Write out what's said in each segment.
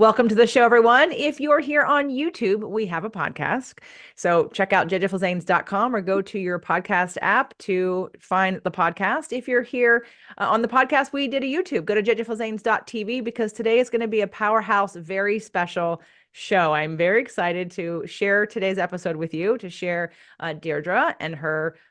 Welcome to the show, everyone. If you're here on YouTube, we have a podcast. So check out jjfilzanes.com or go to your podcast app to find the podcast. If you're here on the podcast, we did a YouTube. Go to jjfilzanes.tv because today is going to be a powerhouse, very special show. I'm very excited to share today's episode with you, to share Deirdre and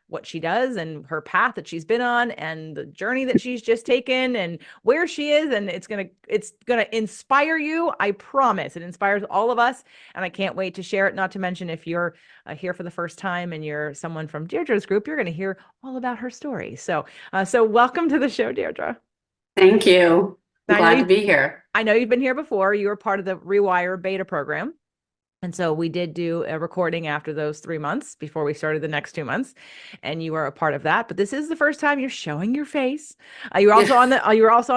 what she does and her path that she's been on and the journey that she's just taken and where she is. And it's gonna inspire you. I promise. It inspires all of us, and I can't wait to share it. Not to mention, if you're here for the first time and you're someone from Deirdre's group, you're going to hear all about her story. So welcome to the show, Deirdre. Thank you. I'm glad to be here. I know you've been here before. You were part of the Rewire beta program. And so we did do a recording after those 3 months before we started the next 2 months, and you are a part of that. But this is the first time you're showing your face. You were also on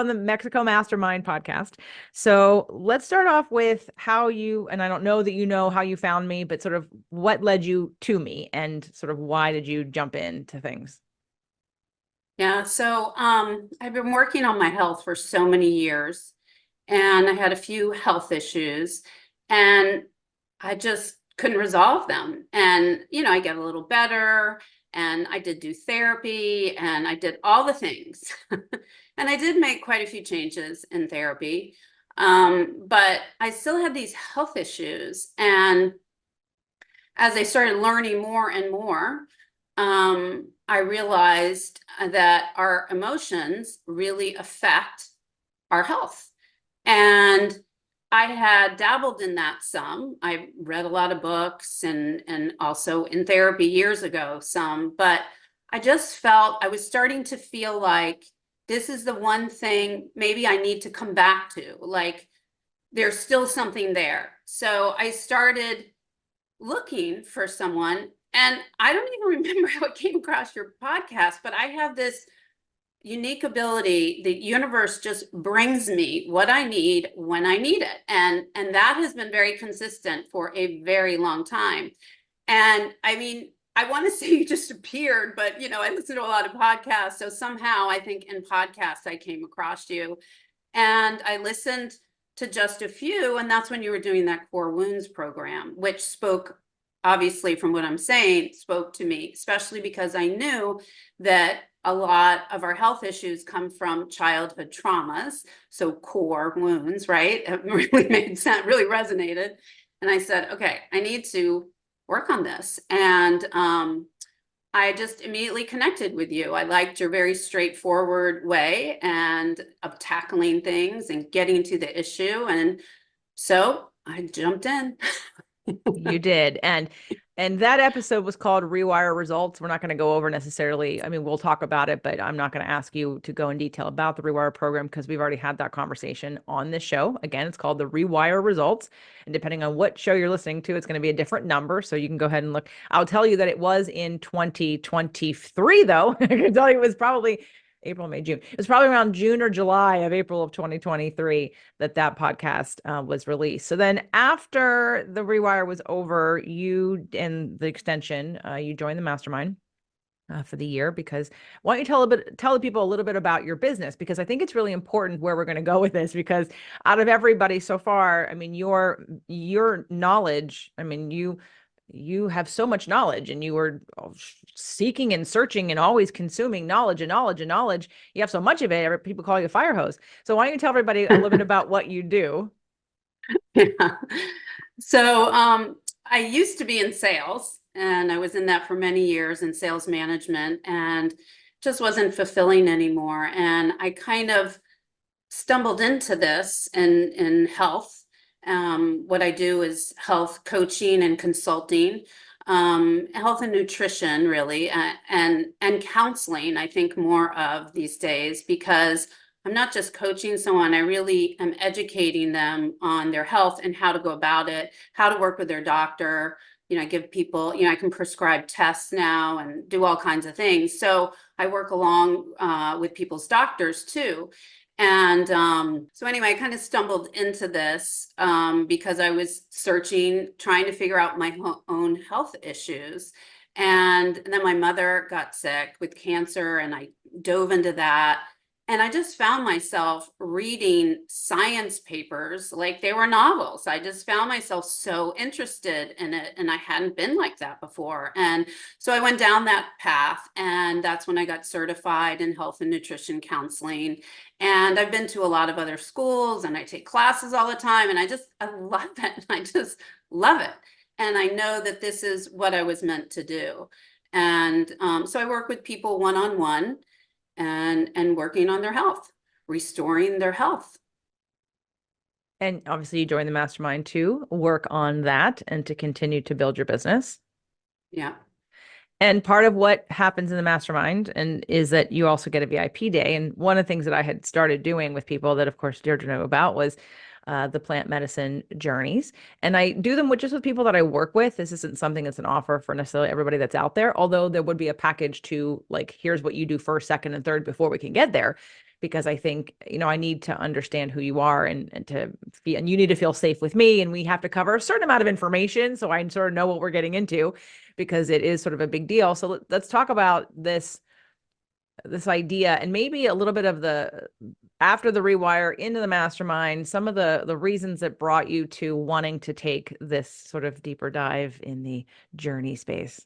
the Mexico Mastermind podcast. So let's start off with how you, and I don't know that you know how you found me, but sort of what led you to me and sort of why did you jump into things? Yeah, so I've been working on my health for so many years, and I had a few health issues, and I just couldn't resolve them. And, I get a little better, and I did do therapy, and I did all the things. And I did make quite a few changes in therapy, but I still had these health issues. And as I started learning more and more, I realized that our emotions really affect our health. And I had dabbled in that some. I read a lot of books and also in therapy years ago some, but I just felt I was starting to feel like this is the one thing maybe I need to come back to. Like there's still something there. So I started looking for someone, and I don't even remember how it came across your podcast, but I have this unique ability. The universe just brings me what I need when I need it. And that has been very consistent for a very long time. And I mean, I want to say you just appeared, but I listen to a lot of podcasts. So somehow I think in podcasts I came across you, and I listened to just a few. And that's when you were doing that Core Wounds program, which spoke, obviously, from what I'm saying, spoke to me, especially because I knew that a lot of our health issues come from childhood traumas. So core wounds, right? It really made sense, really resonated. And I said, okay, I need to work on this. And I just immediately connected with you. I liked your very straightforward way of tackling things and getting to the issue. And so I jumped in. You did. And that episode was called Rewire Results. We're not going to go over necessarily. I mean, we'll talk about it, but I'm not going to ask you to go in detail about the Rewire program because we've already had that conversation on this show. Again, it's called the Rewire Results. And depending on what show you're listening to, it's going to be a different number. So you can go ahead and look. I'll tell you that it was in 2023, though. I can tell you it was probably April, May, June. It was probably around June or July of April of 2023 that podcast was released. So then after the Rewire was over, you and the extension, you joined the Mastermind for the year. Because why don't you tell the people a little bit about your business? Because I think it's really important where we're going to go with this, because out of everybody so far, I mean, your knowledge, I mean, you have so much knowledge, and you were seeking and searching and always consuming knowledge and knowledge and knowledge. You have so much of it. People call you a fire hose. So why don't you tell everybody a little bit about what you do? Yeah. So I used to be in sales, and I was in that for many years in sales management, and just wasn't fulfilling anymore. And I kind of stumbled into this in health. What I do is health coaching and consulting, health and nutrition, really, and counseling. I think more of these days, because I'm not just coaching someone. I really am educating them on their health and how to go about it, how to work with their doctor. I give people, I can prescribe tests now and do all kinds of things. So I work along with people's doctors too. And so anyway, I kind of stumbled into this because I was searching, trying to figure out my own health issues. And then my mother got sick with cancer, and I dove into that. And I just found myself reading science papers like they were novels. I just found myself so interested in it. And I hadn't been like that before. And so I went down that path. And that's when I got certified in health and nutrition counseling. And I've been to a lot of other schools and I take classes all the time. And I love it. I just love it. And I know that this is what I was meant to do. And so I work with people one-on-one and working on their health, restoring their health. And obviously you joined the mastermind to work on that and to continue to build your business. Yeah. And part of what happens in the mastermind and is that you also get a VIP day. And one of the things that I had started doing with people that, of course, Deirdre knew about was the plant medicine journeys. And I do them just with people that I work with. This isn't something that's an offer for necessarily everybody that's out there, although there would be a package to like, here's what you do first, second, and third before we can get there. Because I think, I need to understand who you are and you need to feel safe with me. And we have to cover a certain amount of information so I sort of know what we're getting into because it is sort of a big deal. So let's talk about this idea and maybe a little bit of the after the rewire into the mastermind, some of the reasons that brought you to wanting to take this sort of deeper dive in the journey space.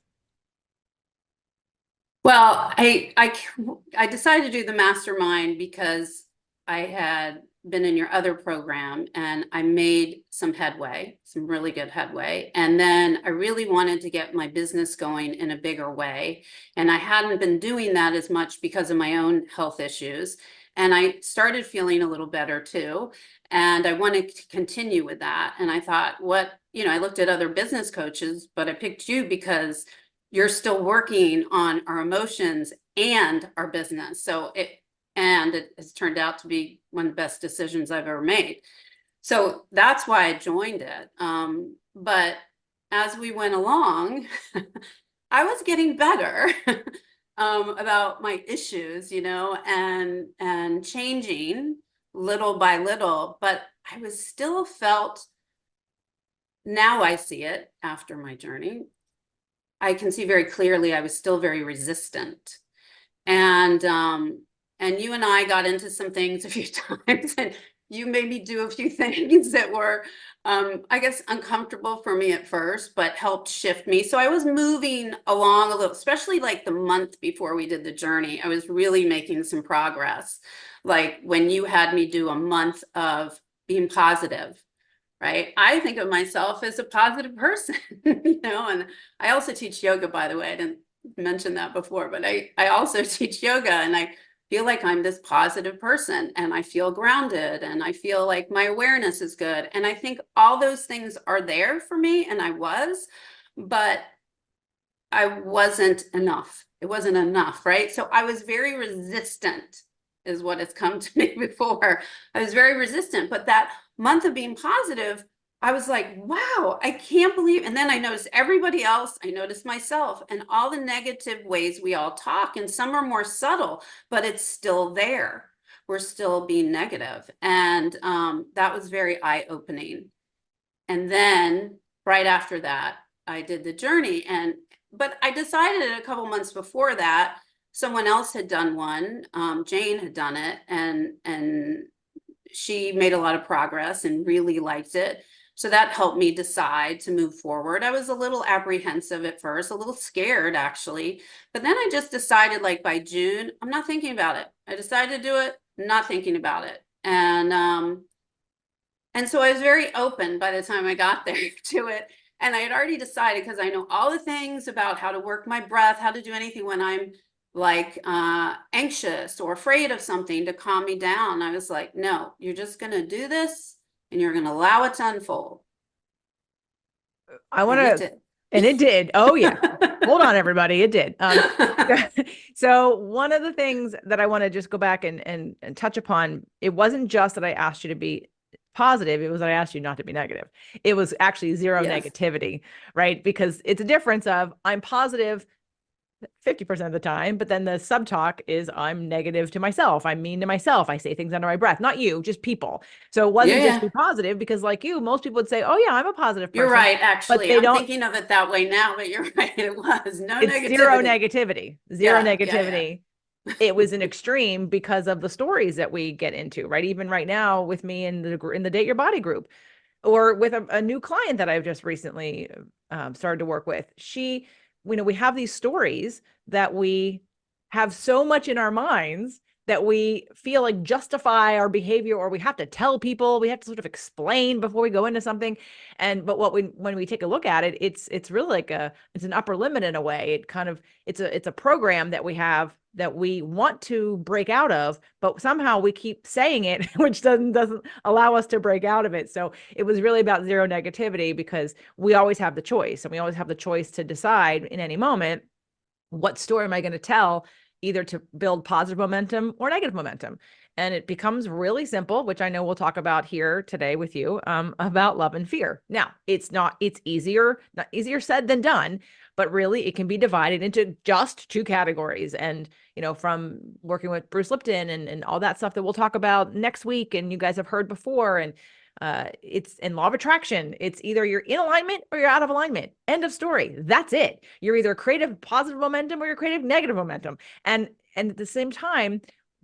Well, I decided to do the mastermind because I had been in your other program and I made some headway, some really good headway. And then I really wanted to get my business going in a bigger way. And I hadn't been doing that as much because of my own health issues. And I started feeling a little better too. And I wanted to continue with that. And I thought, I looked at other business coaches, but I picked you because you're still working on our emotions and our business. It has turned out to be one of the best decisions I've ever made. So that's why I joined it. But as we went along, I was getting better about my issues, and changing little by little, but I was still felt, now I see it after my journey, I can see very clearly I was still very resistant. And you and I got into some things a few times, and you made me do a few things that were, I guess, uncomfortable for me at first, but helped shift me. So I was moving along a little, especially like the month before we did the journey. I was really making some progress. Like when you had me do a month of being positive, right? I think of myself as a positive person, and I also teach yoga, by the way. I didn't mention that before, but I also teach yoga, and I feel like I'm this positive person, and I feel grounded, and I feel like my awareness is good. And I think all those things are there for me, and I was, but I wasn't enough. It wasn't enough, right? So I was very resistant, is what has come to me before. I was very resistant, but that month of being positive, I was like, wow, I can't believe. And then I noticed everybody else, I noticed myself, and all the negative ways we all talk, and some are more subtle, but it's still there. We're still being negative. And that was very eye-opening. And then right after that, I did the journey. But I decided a couple months before that, someone else had done one. Jane had done it, and she made a lot of progress and really liked it. So that helped me decide to move forward. I was a little apprehensive at first, a little scared actually, but then I just decided, like by June, I'm not thinking about it. I decided to do it, not thinking about it. And so I was very open by the time I got there to it. And I had already decided, because I know all the things about how to work my breath, how to do anything when I'm like anxious or afraid of something, to calm me down. I was like, no, you're just going to do this and you're going to allow it to unfold. I want to, and it did. Oh yeah. Hold on, everybody. It did. So one of the things that I want to just go back and touch upon, it wasn't just that I asked you to be positive. It was that I asked you not to be negative. It was actually zero negativity, right? Because it's a difference of I'm positive 50% of the time, but then the sub-talk is I'm negative to myself. I'm mean to myself. I say things under my breath, not you, just people. So it wasn't just be positive, because like you, most people would say, oh yeah, I'm a positive person. You're right, actually. But they I'm thinking of it that way now, but you're right. It was no it's negativity. Zero negativity. Zero negativity. it was an extreme because of the stories that we get into, right? Even right now with me in the Date Your Body group, or with a new client that I've just recently started to work with. We have these stories that we have so much in our minds that we feel like justify our behavior, or we have to tell people, we have to sort of explain before we go into something. But when we take a look at it, it's really like it's an upper limit in a way. It's a program that we have that we want to break out of, but somehow we keep saying it, which doesn't allow us to break out of it. So it was really about zero negativity, because we always have the choice, and we always have the choice to decide in any moment, what story am I going to tell, either to build positive momentum or negative momentum. And it becomes really simple, which I know we'll talk about here today with you, about love and fear. Now, it's not easier said than done, but really it can be divided into just two categories. And, from working with Bruce Lipton and all that stuff that we'll talk about next week, and you guys have heard before, and it's in law of attraction. It's either you're in alignment or you're out of alignment. End of story. That's it. You're either creative positive momentum or you're creative negative momentum. And at the same time,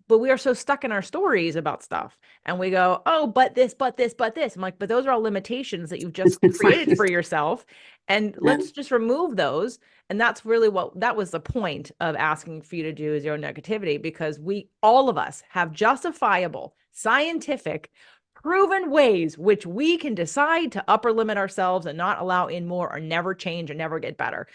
but we are so stuck in our stories about stuff, and we go, oh, but this, but this, but this. I'm like, but those are all limitations that you've just created for yourself. And let's just remove those. And that's really that was the point of asking for you to do zero negativity, because all of us have justifiable, scientific, proven ways which we can decide to upper limit ourselves and not allow in more, or never change, or never get better.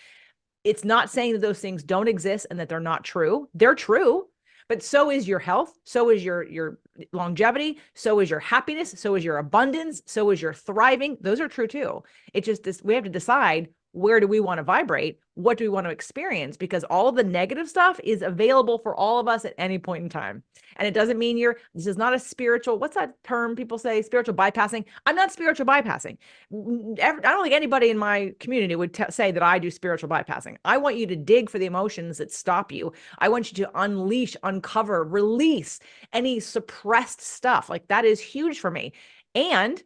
It's not saying that those things don't exist and that they're not true. They're true, but so is your health, so is your longevity, so is your happiness, so is your abundance, so is your thriving. Those are true too. It's just this, we have to decide, where do we want to vibrate? What do we want to experience? Because all of the negative stuff is available for all of us at any point in time. And it doesn't mean this is not a spiritual, what's that term people say, spiritual bypassing? I'm not spiritual bypassing. I don't think anybody in my community would say that I do spiritual bypassing. I want you to dig for the emotions that stop you. I want you to unleash, uncover, release any suppressed stuff. Like, that is huge for me. And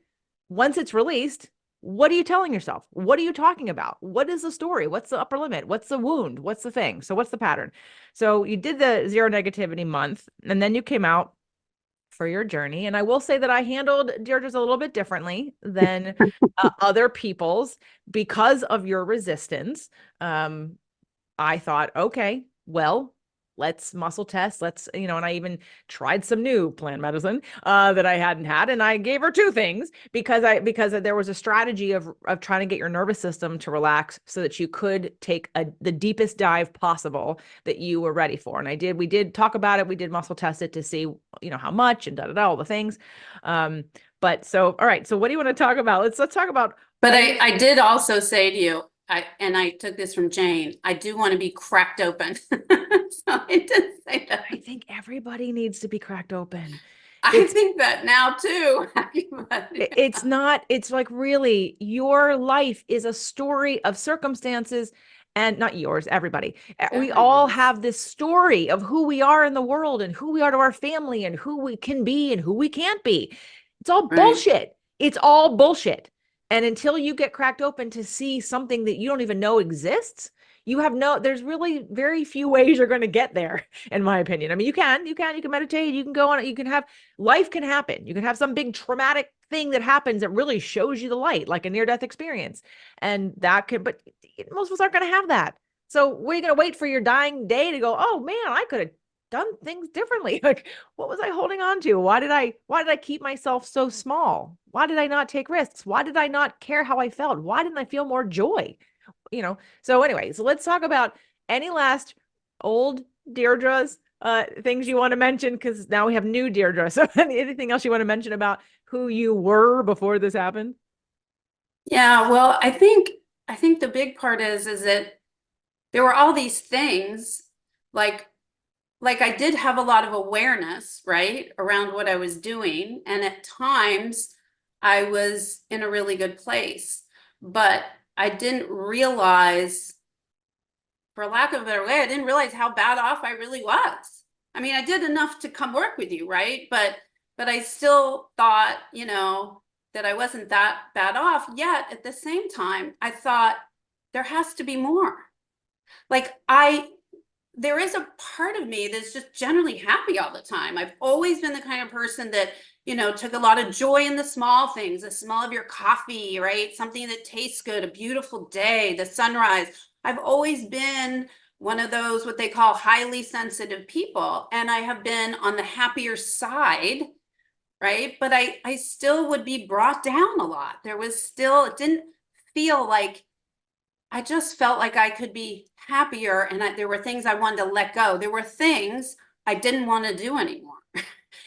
once it's released, what are you telling yourself? What are you talking about? What is the story? What's the upper limit? What's the wound? What's the thing? So what's the pattern? So you did the zero negativity month, and then you came out for your journey. And I will say that I handled Deirdre's a little bit differently than other people's, because of your resistance. I thought, okay, well, let's muscle test. And I even tried some new plant medicine that I hadn't had. And I gave her two things, because there was a strategy of trying to get your nervous system to relax so that you could take the deepest dive possible that you were ready for. And we did talk about it. We did muscle test it to see, how much, and all the things. But so, all right. So what do you want to talk about? Let's talk about. But I did also say to you, I took this from Jane, I do want to be cracked open. So I did say that. I think everybody needs to be cracked open. I think that now too. It's like, really, your life is a story of circumstances, and not yours, everybody. We all have this story of who we are in the world, and who we are to our family, and who we can be and who we can't be. It's all bullshit. It's all bullshit. And until you get cracked open to see something that you don't even know exists, there's really very few ways you're going to get there, in my opinion. I mean, you can meditate, you can go on, life can happen. You can have some big traumatic thing that happens that really shows you the light, like a near-death experience. And but most of us aren't going to have that. So we're going to wait for your dying day to go, oh man, I could have done things differently. Like, what was I holding on to? Why did I keep myself so small? Why did I not take risks? Why did I not care how I felt? Why didn't I feel more joy? So anyway, so let's talk about any last old Deirdre's things you want to mention, because now we have new Deirdre. So anything else you want to mention about who you were before this happened? Yeah, well, I think the big part is that there were all these things, like I did have a lot of awareness, right, around what I was doing. And at times I was in a really good place, but I didn't realize, for lack of a better way, I didn't realize how bad off I really was. I mean, I did enough to come work with you, right? But I still thought, that I wasn't that bad off. Yet at the same time, I thought there has to be more. Like, there is a part of me that's just generally happy all the time. I've always been the kind of person that, took a lot of joy in the small things, the smell of your coffee, right? Something that tastes good, a beautiful day, the sunrise. I've always been one of those, what they call highly sensitive people. And I have been on the happier side, right? But I still would be brought down a lot. There was still, it didn't feel like, I just felt like I could be happier, and there were things I wanted to let go. There were things I didn't want to do anymore,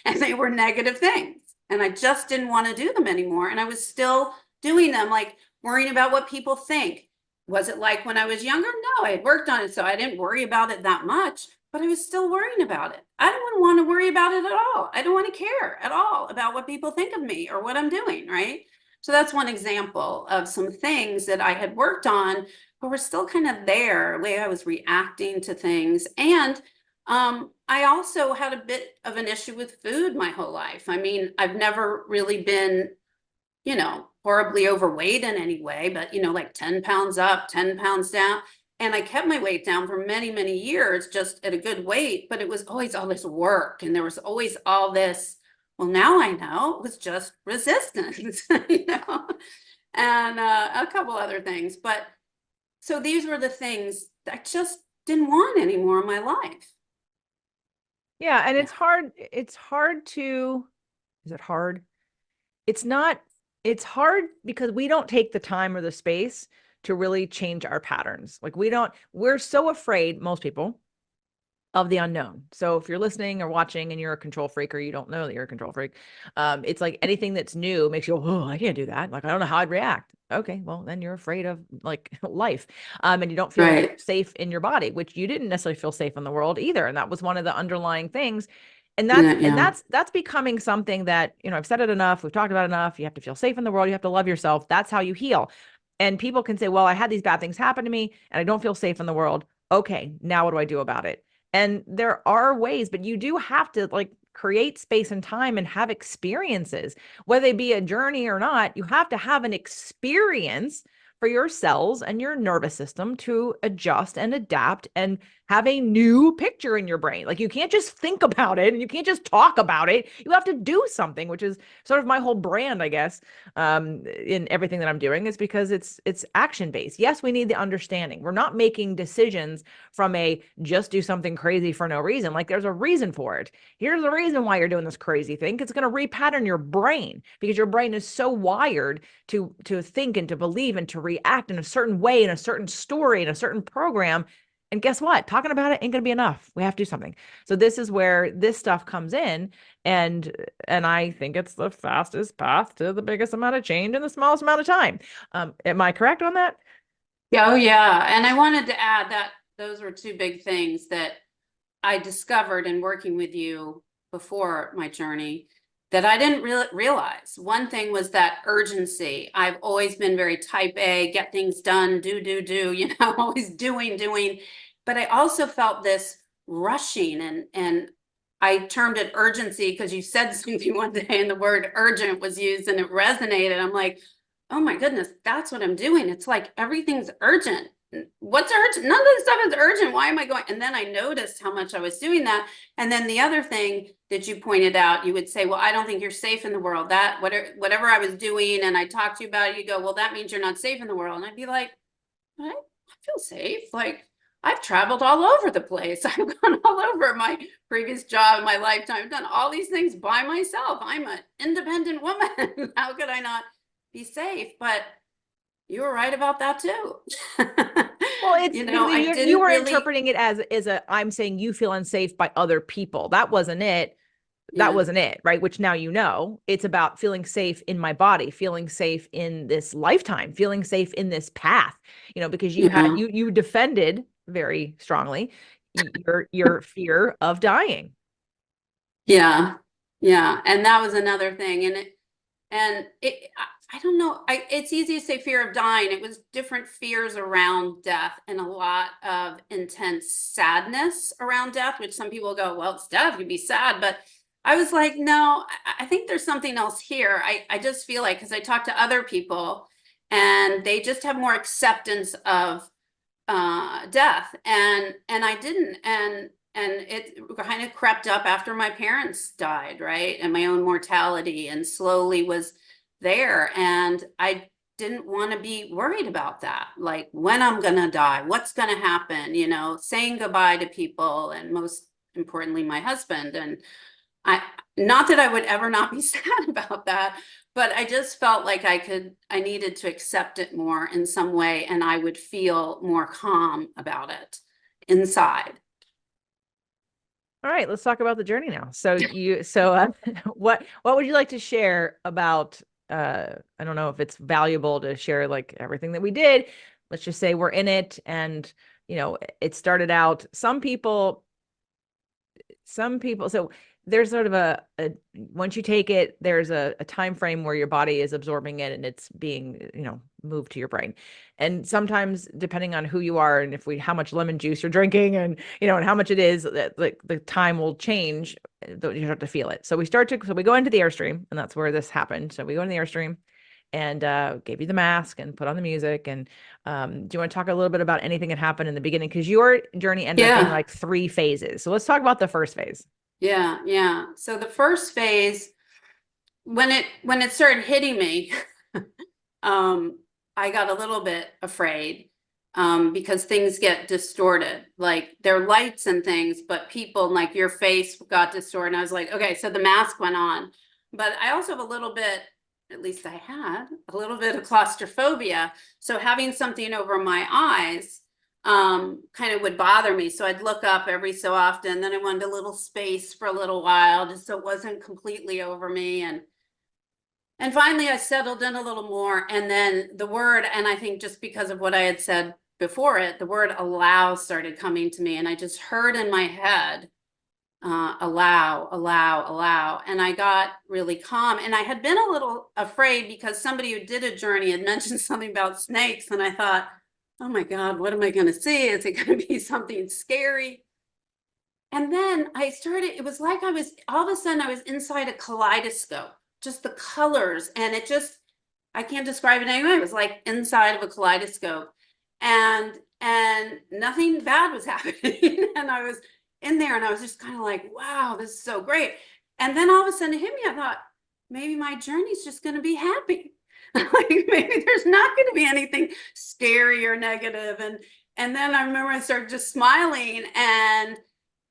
and they were negative things, and I just didn't want to do them anymore. And I was still doing them, like worrying about what people think. Was it like when I was younger? No, I had worked on it, so I didn't worry about it that much, but I was still worrying about it. I don't want to worry about it at all. I don't want to care at all about what people think of me or what I'm doing, right? So that's one example of some things that I had worked on, but were still kind of there, the way I was reacting to things. And I also had a bit of an issue with food my whole life. I mean, I've never really been, horribly overweight in any way, but, like 10 pounds up, 10 pounds down. And I kept my weight down for many, many years, just at a good weight, but it was always all this work. And there was always all this, well, now I know it was just resistance, and a couple other things. But so these were the things that I just didn't want anymore in my life. Yeah. And Yeah. it's hard to, is it hard? It's not, it's hard because we don't take the time or the space to really change our patterns. Like we're so afraid, most people, of the unknown. So if you're listening or watching and you're a control freak or you don't know that you're a control freak, it's like anything that's new makes you go, oh, I can't do that. Like, I don't know how I'd react. Okay, well, then you're afraid of like life. And you don't feel Right. safe in your body, which you didn't necessarily feel safe in the world either. And that was one of the underlying things. And that's Yeah. and Yeah. that's becoming something that, I've said it enough. We've talked about it enough. You have to feel safe in the world. You have to love yourself. That's how you heal. And people can say, well, I had these bad things happen to me and I don't feel safe in the world. Okay, now what do I do about it? And there are ways, but you do have to like create space and time and have experiences, whether they be a journey or not. You have to have an experience for your cells and your nervous system to adjust and adapt and have a new picture in your brain. Like you can't just think about it and you can't just talk about it. You have to do something, which is sort of my whole brand, I guess, in everything that I'm doing, is because it's action based. Yes, we need the understanding. We're not making decisions from a just do something crazy for no reason. Like there's a reason for it. Here's the reason why you're doing this crazy thing. It's going to repattern your brain because your brain is so wired to think and to believe and to react in a certain way, in a certain story, in a certain program. And guess what? Talking about it ain't going to be enough. We have to do something. So this is where this stuff comes in. And I think it's the fastest path to the biggest amount of change in the smallest amount of time. Am I correct on that? Oh, yeah. And I wanted to add that those were two big things that I discovered in working with you before my journey that I didn't realize. One thing was that urgency. I've always been very type A, get things done, do, always doing. But I also felt this rushing, and I termed it urgency because you said something one day and the word urgent was used and it resonated. I'm like, oh my goodness, that's what I'm doing. It's like everything's urgent. What's urgent? None of this stuff is urgent. Why am I going? And then I noticed how much I was doing that. And then the other thing that you pointed out, you would say, well, I don't think you're safe in the world. That whatever I was doing and I talked to you about it, you go, well, that means you're not safe in the world. And I'd be like, I feel safe. Like I've traveled all over the place. I've gone all over my previous job, my lifetime. I've done all these things by myself. I'm an independent woman. How could I not be safe? But you were right about that too. Well, it's because I you didn't were really, interpreting it as a I'm saying you feel unsafe by other people. That wasn't it. That yeah, wasn't it, right? Which now it's about feeling safe in my body, feeling safe in this lifetime, feeling safe in this path, because yeah, you defended very strongly your fear of dying. yeah, yeah. And that was another thing. I don't know. It's easy to say fear of dying. It was different fears around death and a lot of intense sadness around death, which some people go, well, it's death, you'd be sad. But I was like, no, I think there's something else here. I just feel like, because I talk to other people and they just have more acceptance of death, and I didn't, and it kind of crept up after my parents died, right, and my own mortality, and slowly was there, and I didn't want to be worried about that, like when I'm gonna die, what's gonna happen, you know, saying goodbye to people, and most importantly my husband. And I, not that I would ever not be sad about that, but I just felt like I needed to accept it more in some way, and I would feel more calm about it inside. All right, let's talk about the journey now. So what would you like to share about, I don't know if it's valuable to share like everything that we did. Let's just say we're in it, and it started out, some people, so there's sort of a once you take it, there's a time frame where your body is absorbing it and it's being moved to your brain. And sometimes, depending on who you are and how much lemon juice you're drinking, and and how much it is, that like the time will change. You have to feel it. So we go into the Airstream, and that's where this happened. So we go into the Airstream, and gave you the mask and put on the music. And do you want to talk a little bit about anything that happened in the beginning? Because your journey ended up being like 3 phases. So let's talk about the first phase. Yeah. So the first phase, when it started hitting me, I got a little bit afraid, because things get distorted. Like there are lights and things, but people, like your face got distorted. And I was like, okay, so the mask went on. But I also have a little bit, at least I had a little bit of claustrophobia. So having something over my eyes kind of would bother me. So I'd look up every so often. Then I wanted a little space for a little while, just so it wasn't completely over me. And finally I settled in a little more. And then the word, and I think just because of what I had said before it, the word allow started coming to me. And I just heard in my head, allow, allow, allow. And I got really calm. And I had been a little afraid because somebody who did a journey had mentioned something about snakes. And I thought, oh my God, what am I going to see? Is it going to be something scary? And then it was like all of a sudden I was inside a kaleidoscope, just the colors. And I can't describe it anyway. It was like inside of a kaleidoscope, and nothing bad was happening. And I was in there, and I was just kind of like, wow, this is so great. And then all of a sudden it hit me. I thought, maybe my journey's just going to be happy. Like maybe there's not going to be anything scary or negative. And then I remember I started just smiling, and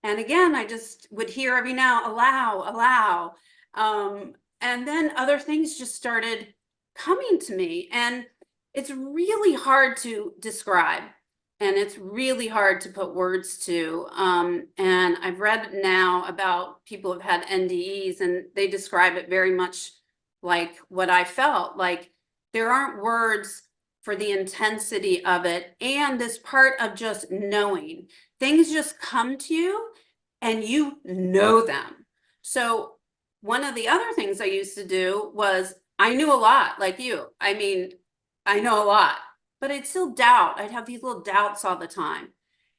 again I just would hear every now, allow. And then other things just started coming to me, and it's really hard to describe, and it's really hard to put words to. And I've read now about people who've had NDEs, and they describe it very much like what I felt. Like there aren't words for the intensity of it, and this part of just knowing. Things just come to you and you know them. So one of the other things I used to do was, I knew a lot, like you. I mean, I know a lot, but I'd still doubt. I'd have these little doubts all the time.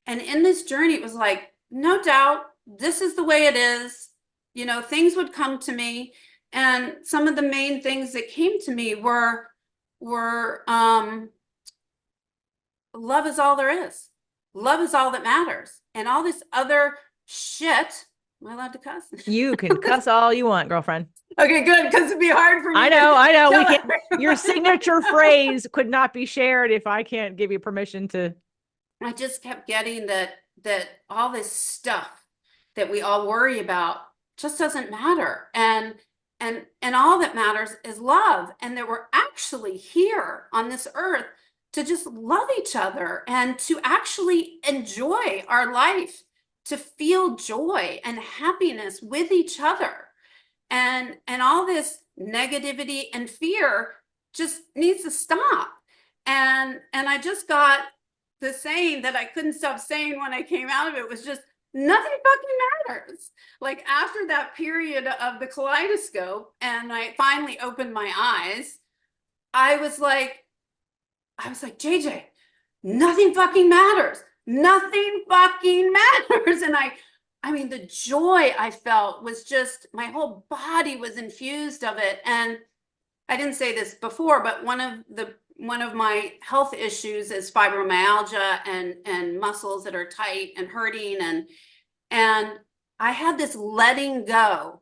And in this journey, it was like, no doubt, this is the way it is. Things would come to me. And some of the main things that came to me were love is all there is. Love is all that matters. And all this other shit. Am I allowed to cuss? You can cuss all you want, girlfriend. Okay, good, because it'd be hard for me. I know. We can't. Your signature phrase could not be shared if I can't give you permission to. I just kept getting that all this stuff that we all worry about just doesn't matter, and all that matters is love, and that we're actually here on this earth to just love each other and to actually enjoy our life, to feel joy and happiness with each other. And all this negativity and fear just needs to stop. And I just got the saying that I couldn't stop saying when I came out of it, was just, nothing fucking matters. Like after that period of the kaleidoscope, and I finally opened my eyes, I was like, JJ, nothing fucking matters. Nothing fucking matters. And I mean, the joy I felt was just, my whole body was infused of it. And I didn't say this before, but one of the one of my health issues is fibromyalgia and muscles that are tight and hurting, and I had this letting go,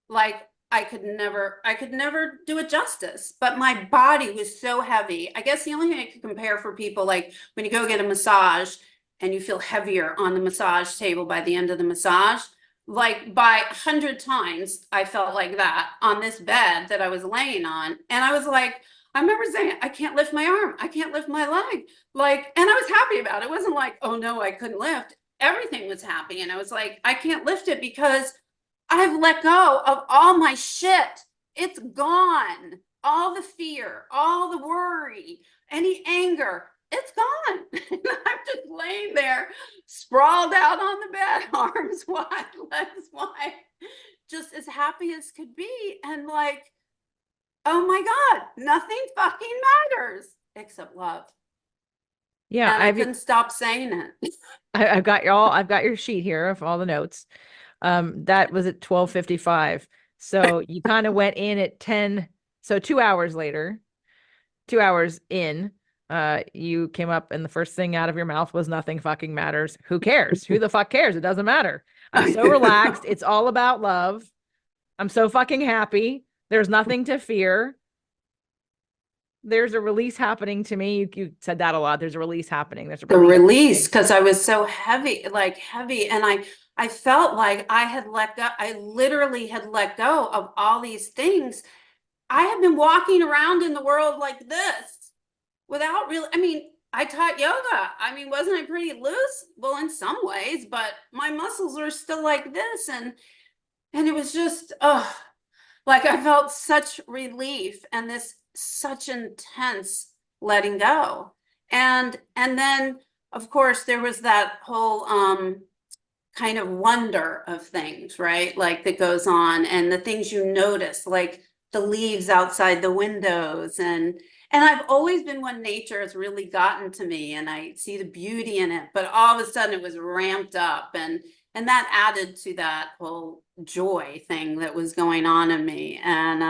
like I could never do it justice, but my body was so heavy. I guess the only thing I could compare for people, like when you go get a massage and you feel heavier on the massage table by the end of the massage, like by 100 times I felt like that on this bed that I was laying on. And I was like, I remember saying, I can't lift my arm, I can't lift my leg, like, and I was happy about it. It wasn't like, oh no, I couldn't lift. Everything was happy, and I was like, I can't lift it because I've let go of all my shit. It's gone. All the fear, all the worry, any anger, it's gone. I'm just laying there, sprawled out on the bed, arms wide, legs wide, just as happy as could be. And like, oh my God, nothing fucking matters except love. Yeah, And I couldn't stop saying it. I've got your sheet here of all the notes. That was at 12:55. So you kind of went in at 10. So 2 hours later, 2 hours in, you came up and the first thing out of your mouth was nothing fucking matters. Who cares? Who the fuck cares? It doesn't matter. I'm so relaxed. It's all about love. I'm so fucking happy. There's nothing to fear. There's a release happening to me. You said that a lot. There's a release happening. There's a The release. release, because I was so heavy, like heavy, and I felt like I had let go. I literally had let go of all these things. I have been walking around in the world like this without really, I mean, I taught yoga. I mean, wasn't I pretty loose? Well, in some ways, but my muscles are still like this, and it was just, oh, like I felt such relief and this such intense letting go. And then of course there was that whole kind of wonder of things, right? Like that goes on, and the things you notice, like the leaves outside the windows, and I've always been one, nature has really gotten to me and I see the beauty in it, but all of a sudden it was ramped up, and that added to that whole joy thing that was going on in me. And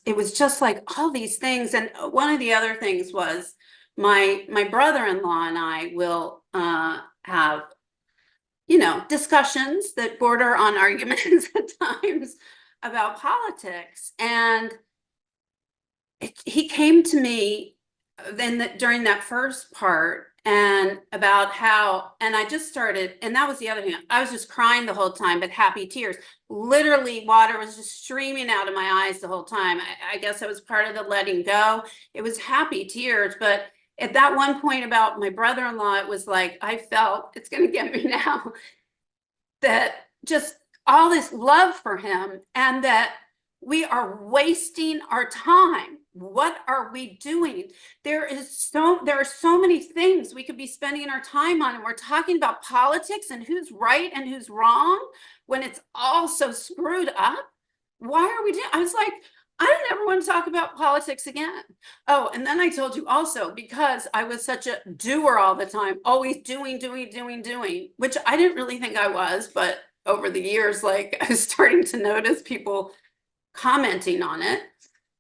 it was just like all these things. And one of the other things was my brother-in-law and I will have, discussions that border on arguments at times about politics. And he came to me during that first part, and about how, and I just started, and that was the other thing. I was just crying the whole time, but happy tears. Literally, water was just streaming out of my eyes the whole time. I guess it was part of the letting go. It was happy tears, but at that one point about my brother-in-law, it was like, I felt, it's going to get me now, that just all this love for him, and that we are wasting our time. What are we doing? There are so many things we could be spending our time on, and we're talking about politics and who's right and who's wrong when it's all so screwed up. Why are we doing? I was like, I don't ever want to talk about politics again. Oh, and then I told you also, because I was such a doer all the time, always doing, which I didn't really think I was, but over the years, like I was starting to notice people commenting on it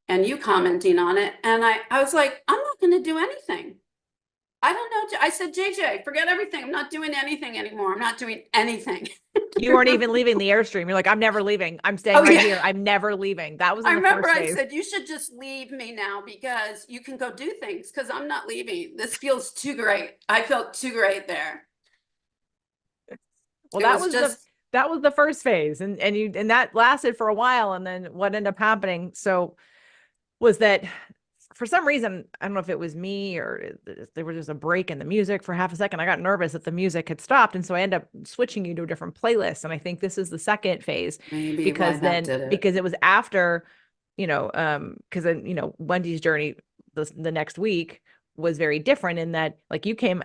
and you commenting on it. And I was like, I'm not going to do anything. I don't know. I said, JJ, forget everything. I'm not doing anything anymore. I'm not doing anything. You weren't even leaving the Airstream. You're like, I'm never leaving. I'm staying here. I'm never leaving. That was in I the remember first I phase. said, you should just leave me now because you can go do things, because I'm not leaving. This feels too great. I felt too great there. Well, that was the first phase, and that lasted for a while, and then what ended up happening was that for some reason, I don't know if it was me or there was just a break in the music for half a second. I got nervous that the music had stopped, and so I ended up switching you to a different playlist. And I think this is the second phase, Maybe because because it was after, because then Wendy's journey the next week was very different in that, like, you came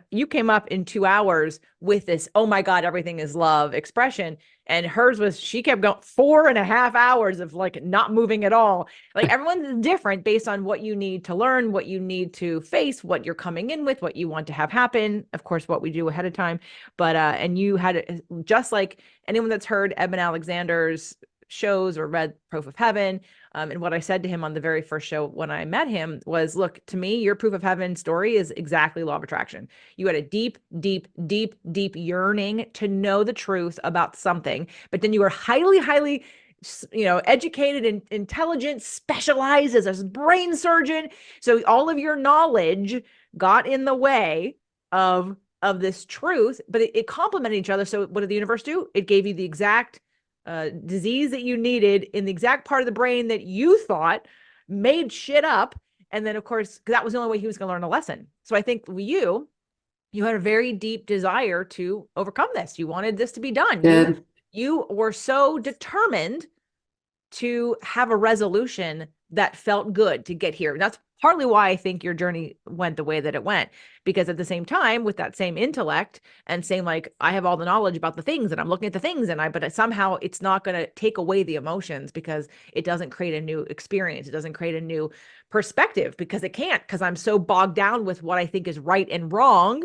up in 2 hours with this, oh my God, everything is love expression. And hers was, she kept going 4.5 hours of like not moving at all. Like, everyone's different based on what you need to learn, what you need to face, what you're coming in with, what you want to have happen. Of course, what we do ahead of time. But, and you had, just like anyone that's heard Eben Alexander's shows or read Proof of Heaven. And what I said to him on the very first show when I met him was, look, to me, your Proof of Heaven story is exactly law of attraction. You had a deep, deep, deep, deep yearning to know the truth about something, but then you were highly, highly, educated and intelligent, specialized as a brain surgeon. So all of your knowledge got in the way of this truth, but it complemented each other. So what did the universe do? It gave you the exact disease that you needed in the exact part of the brain that you thought made shit up. And then, of course, that was the only way he was going to learn a lesson. So I think you had a very deep desire to overcome this. You wanted this to be done. You were so determined to have a resolution that felt good to get here. And that's partly why I think your journey went the way that it went, because at the same time, with that same intellect and saying, like, I have all the knowledge about the things and I'm looking at the things but somehow it's not going to take away the emotions, because it doesn't create a new experience. It doesn't create a new perspective, because it can't, because I'm so bogged down with what I think is right and wrong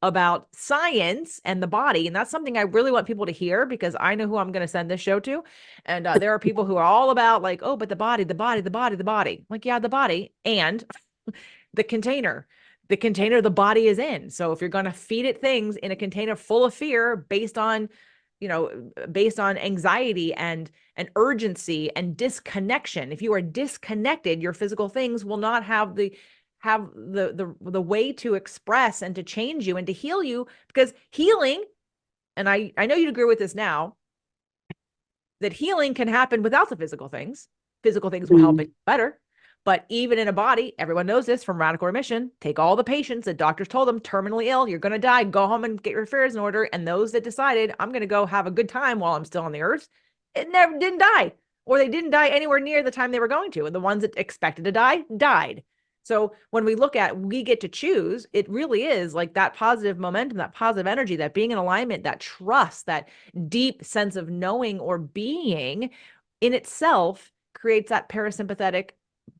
about science and the body. And that's something I really want people to hear, because I know who I'm going to send this show to. And there are people who are all about, like, oh, but the body, the body, the body, the body. Like, yeah, the body and the container. The container the body is in. So if you're going to feed it things in a container full of fear based on anxiety and urgency and disconnection, if you are disconnected, your physical things will not have the way to express and to change you and to heal you. Because healing, and I know you'd agree with this now, that healing can happen without the physical things. Physical things will help it better. But even in a body, everyone knows this from Radical Remission, take all the patients that doctors told them terminally ill, you're going to die, go home and get your affairs in order. And those that decided, I'm going to go have a good time while I'm still on the earth, it never didn't die, or they didn't die anywhere near the time they were going to. And the ones that expected to die died. So when we look at, we get to choose, it really is like that positive momentum, that positive energy, that being in alignment, that trust, that deep sense of knowing or being in itself creates that parasympathetic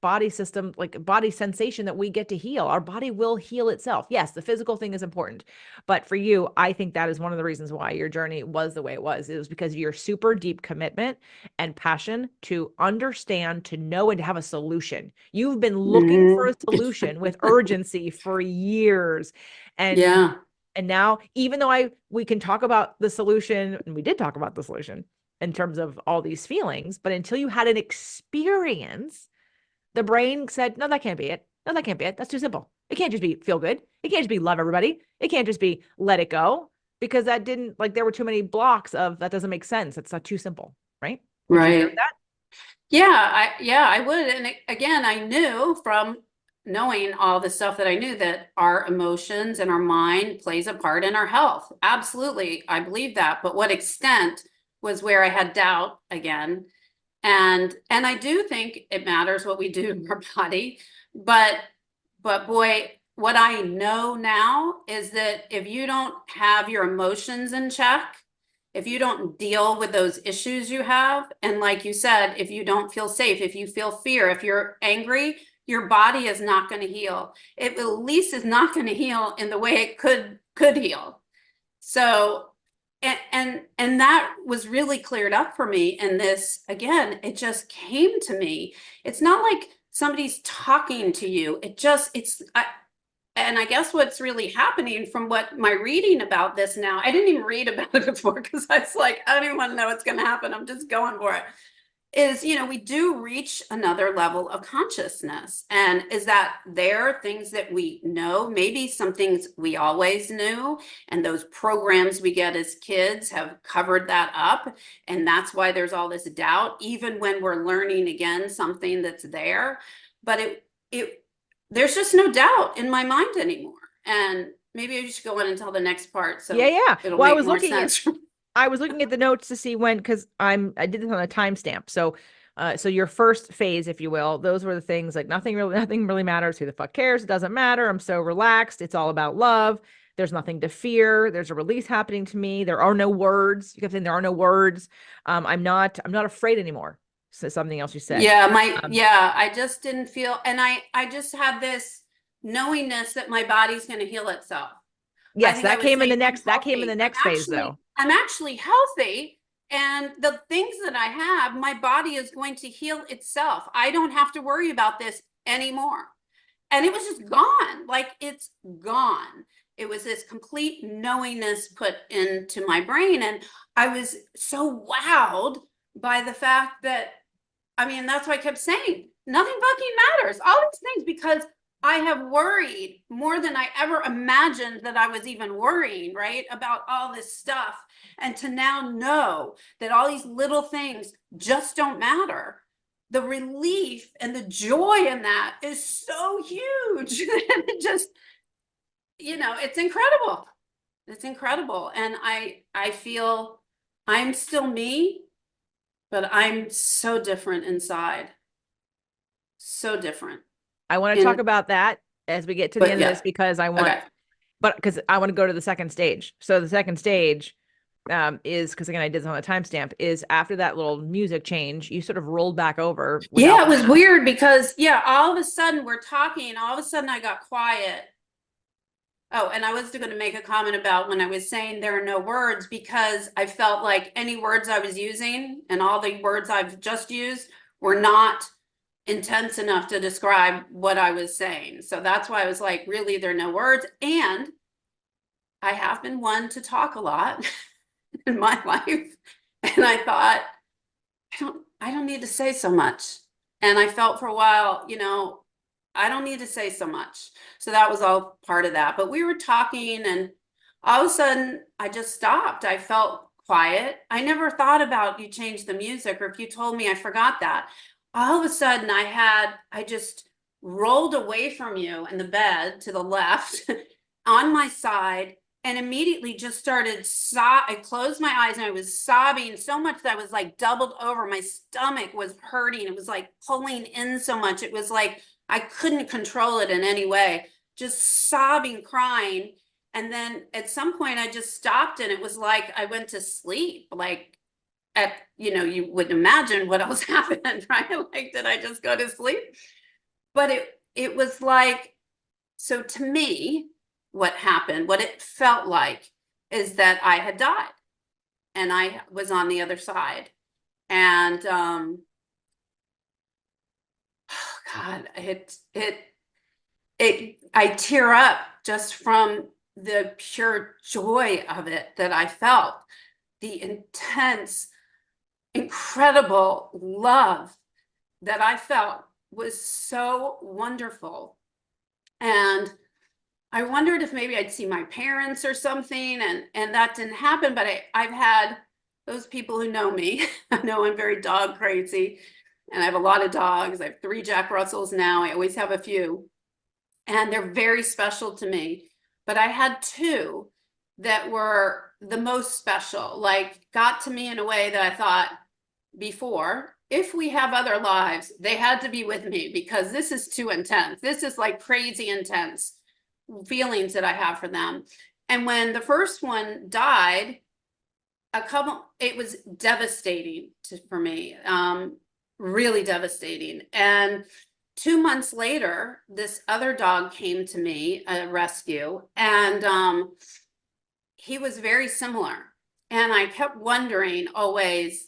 body system, like body sensation that we get to heal. Our body will heal itself. Yes, the physical thing is important. But for you, I think that is one of the reasons why your journey was the way it was. It was because of your super deep commitment and passion to understand, to know, and to have a solution. You've been looking for a solution with urgency for years. And now, even though we can talk about the solution, and we did talk about the solution in terms of all these feelings, but until you had an experience, the brain said, no, that can't be it. No, that can't be it. That's too simple. It can't just be feel good. It can't just be love everybody. It can't just be let it go, because that didn't, like, there were too many blocks of that doesn't make sense. It's not too simple, right? Would you agree with that? I would. And again, I knew from knowing all the stuff that I knew that our emotions and our mind plays a part in our health. Absolutely. I believe that. But what extent was where I had doubt again. And I do think it matters what we do in our body, but boy, what I know now is that if you don't have your emotions in check, if you don't deal with those issues you have, and like you said, if you don't feel safe, if you feel fear, if you're angry, your body is not going to heal. It at least is not going to heal in the way it could heal. So and that was really cleared up for me. And this, again, it just came to me. It's not like somebody's talking to you. And I guess what's really happening from what my reading about this now, I didn't even read about it before, because I was like, I don't even want to know what's going to happen. I'm just going for it. Is, we do reach another level of consciousness. And is that there are things that we know, maybe some things we always knew, and those programs we get as kids have covered that up. And that's why there's all this doubt, even when we're learning again something that's there. But there's just no doubt in my mind anymore. And maybe I should go on and tell the next part. So it'll make more sense. I was looking at the notes to see when, because I did this on a timestamp. So your first phase, if you will, those were the things like nothing really matters. Who the fuck cares? It doesn't matter. I'm so relaxed. It's all about love. There's nothing to fear. There's a release happening to me. There are no words. You kept saying there are no words. I'm not afraid anymore. So something else you said. I just didn't feel, and I just had this knowingness that my body's going to heal itself. Yes, that came in the next phase though. I'm actually healthy, And the things that I have, my body is going to heal itself. I don't have to worry about this anymore. And it was just gone. Like, it's gone. It was this complete knowingness put into my brain. And I was so wowed by the fact that, I mean, that's why I kept saying, nothing fucking matters. All these things, because I have worried more than I ever imagined that I was even worrying, right? About all this stuff. And to now know that all these little things just don't matter. The relief and the joy in that is so huge. It just, it's incredible. It's incredible. And I feel I'm still me, but I'm so different inside. So different. I want to talk about that as we get to the But end of this, yeah, because I want, okay. but because I want to go to the second stage. So the second stage is, because again, I did this on a timestamp, is after that little music change, you sort of rolled back over without Yeah, it the was mask. weird because, yeah, all of a sudden we're talking, all of a sudden I got quiet. Oh, and I was going to make a comment about when I was saying there are no words, because I felt like any words I was using and all the words I've just used were not intense enough to describe what I was saying. So that's why I was like, really, there are no words. And I have been one to talk a lot in my life. And I thought, I don't need to say so much. And I felt for a while, I don't need to say so much. So that was all part of that. But we were talking, and all of a sudden I just stopped. I felt quiet. I never thought about you changed the music, or if you told me, I forgot that. All of a sudden I just rolled away from you in the bed to the left on my side, and immediately just started I closed my eyes and I was sobbing so much that I was like doubled over. My stomach was hurting. It was like pulling in so much. It was like I couldn't control it in any way, just sobbing, crying. And then at some point I just stopped, and it was like I went to sleep. Like, you wouldn't imagine what else happened, right? Like, did I just go to sleep? But it was like, so to me, what happened, what it felt like, is that I had died and I was on the other side. And God, I tear up just from the pure joy of it that I felt, the intense, incredible love that I felt was so wonderful. And I wondered if maybe I'd see my parents or something, and that didn't happen. But I've had those people who know me. I know I'm very dog crazy, and I have a lot of dogs. I have 3 Jack Russells now. I always have a few, and they're very special to me. But I had 2 that were the most special, like got to me in a way that I thought before, if we have other lives, they had to be with me, because this is too intense. This is like crazy intense feelings that I have for them. And when the first one died, it was devastating for me, really devastating. And 2 months later, this other dog came to me, a rescue, and he was very similar. And I kept wondering always,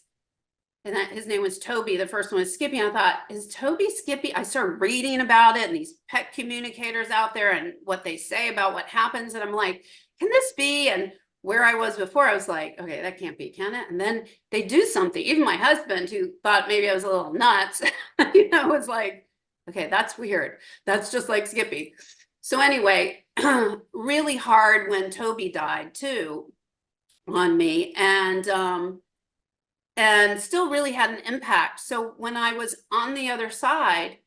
and his name was Toby. The first one was Skippy. And I thought, is Toby Skippy? I started reading about it and these pet communicators out there and what they say about what happens. And I'm like, can this be? And where I was before, I was like, okay, that can't be, can it? And then they do something. Even my husband, who thought maybe I was a little nuts, was like, okay, that's weird. That's just like Skippy. So anyway, really hard when Toby died too on me. And still really had an impact. So when I was on the other side,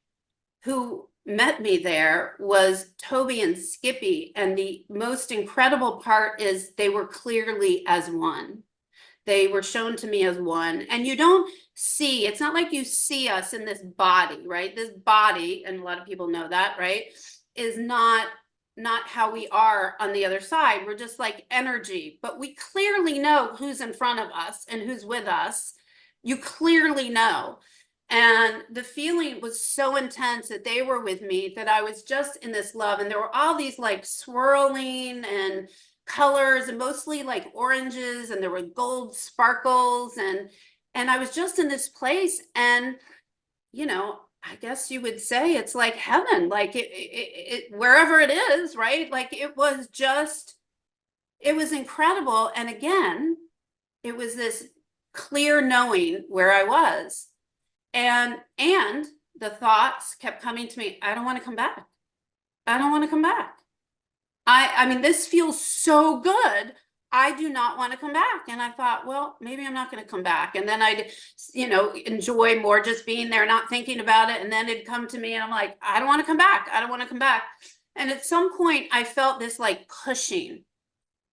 who met me there was Toby and Skippy. And the most incredible part is they were clearly as one. They were shown to me as one. And you don't see, it's not like you see us in this body, right? This body, and a lot of people know that, right, is not how we are on the other side. We're just like energy, but we clearly know who's in front of us and who's with us. You clearly know. And the feeling was so intense that they were with me, that I was just in this love. And there were all these like swirling and colors and mostly like oranges, and there were gold sparkles, and I was just in this place, and I guess you would say it's like heaven, like it wherever it is, right? Like it was incredible. And again, it was this clear knowing where I was. And the thoughts kept coming to me, I don't want to come back. I don't want to come back. I mean, this feels so good. I do not want to come back. And I thought, well, maybe I'm not going to come back. And then I'd, enjoy more just being there, not thinking about it. And then it'd come to me and I'm like, I don't want to come back. I don't want to come back. And at some point I felt this like pushing.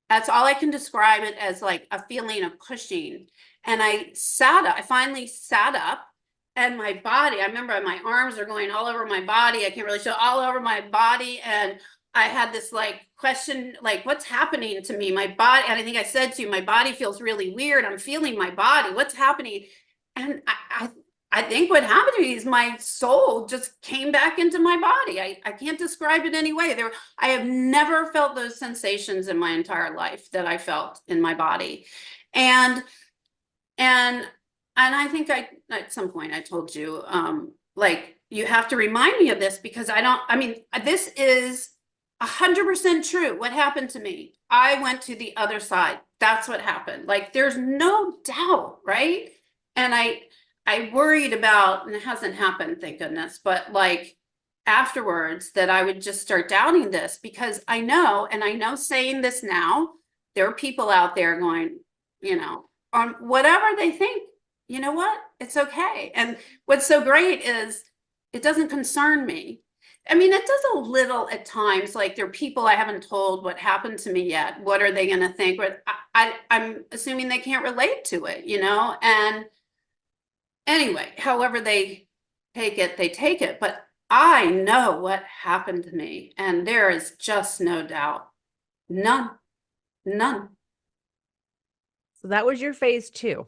That's all I can describe it as, like a feeling of pushing. And I finally sat up, and my body, I remember my arms are going all over my body. I can't really show, all over my body. And I had this like question, like, what's happening to me? My body, and I think I said to you, my body feels really weird. I'm feeling my body. What's happening? And I think what happened to me is my soul just came back into my body. I can't describe it anyway. I have never felt those sensations in my entire life that I felt in my body. And I think at some point I told you, like, you have to remind me of this, because this is 100% true. What happened to me? I went to the other side. That's what happened. Like, there's no doubt, right? And I worried about, and it hasn't happened, thank goodness, but like afterwards, that I would just start doubting this, because I know saying this now, there are people out there going, on whatever they think, you know what? It's okay. And what's so great is it doesn't concern me. I mean, it does a little at times, like there are people I haven't told what happened to me yet. What are they going to think? But I'm assuming they can't relate to it, and anyway, however they take it, they take it. But I know what happened to me, and there is just no doubt. None. So that was your phase 2.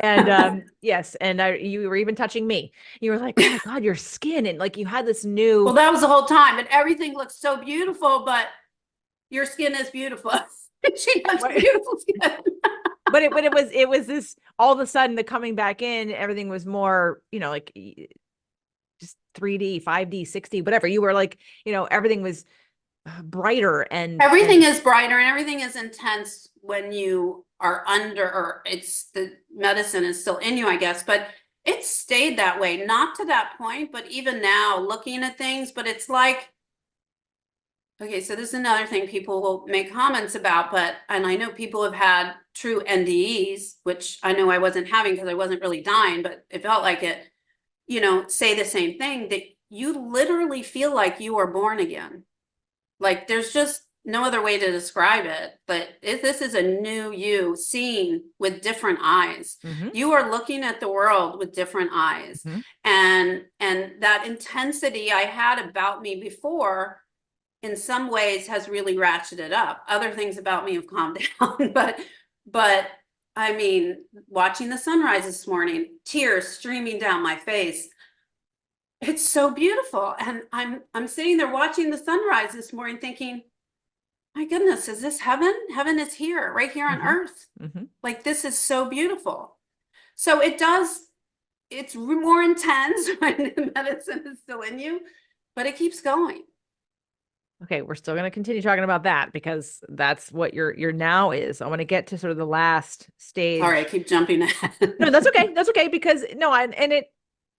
And yes, and you were even touching me. You were like, oh my God, your skin, and like you had this new. Well, that was the whole time, and everything looks so beautiful, but your skin is beautiful. She has beautiful skin. But it was this, all of a sudden, the coming back in, everything was more, like just 3D, 5D, 6D, whatever. You were like, everything was brighter, and everything is brighter, and everything is intense when you are under, or it's the medicine is still in you, I guess, but it stayed that way, not to that point, but even now looking at things, but it's like, okay, so this is another thing people will make comments about, and I know people have had true NDEs, which I know I wasn't having because I wasn't really dying, but it felt like it, say the same thing, that you literally feel like you are born again. Like there's just no other way to describe it, but this is a new you, seeing with different eyes. You are looking at the world with different eyes. And that intensity I had about me before, in some ways, has really ratcheted up. Other things about me have calmed down, but I mean, watching the sunrise this morning, tears streaming down my face. It's so beautiful. And I'm sitting there watching the sunrise this morning thinking, my goodness, is this heaven? Heaven is here, right here on earth. Like, this is so beautiful. So it's more intense when the medicine is still in you, but it keeps going. Okay, we're still going to continue talking about that, because that's what your now is. I want to get to sort of the last stage. All right, keep jumping ahead. No, that's okay. That's okay, because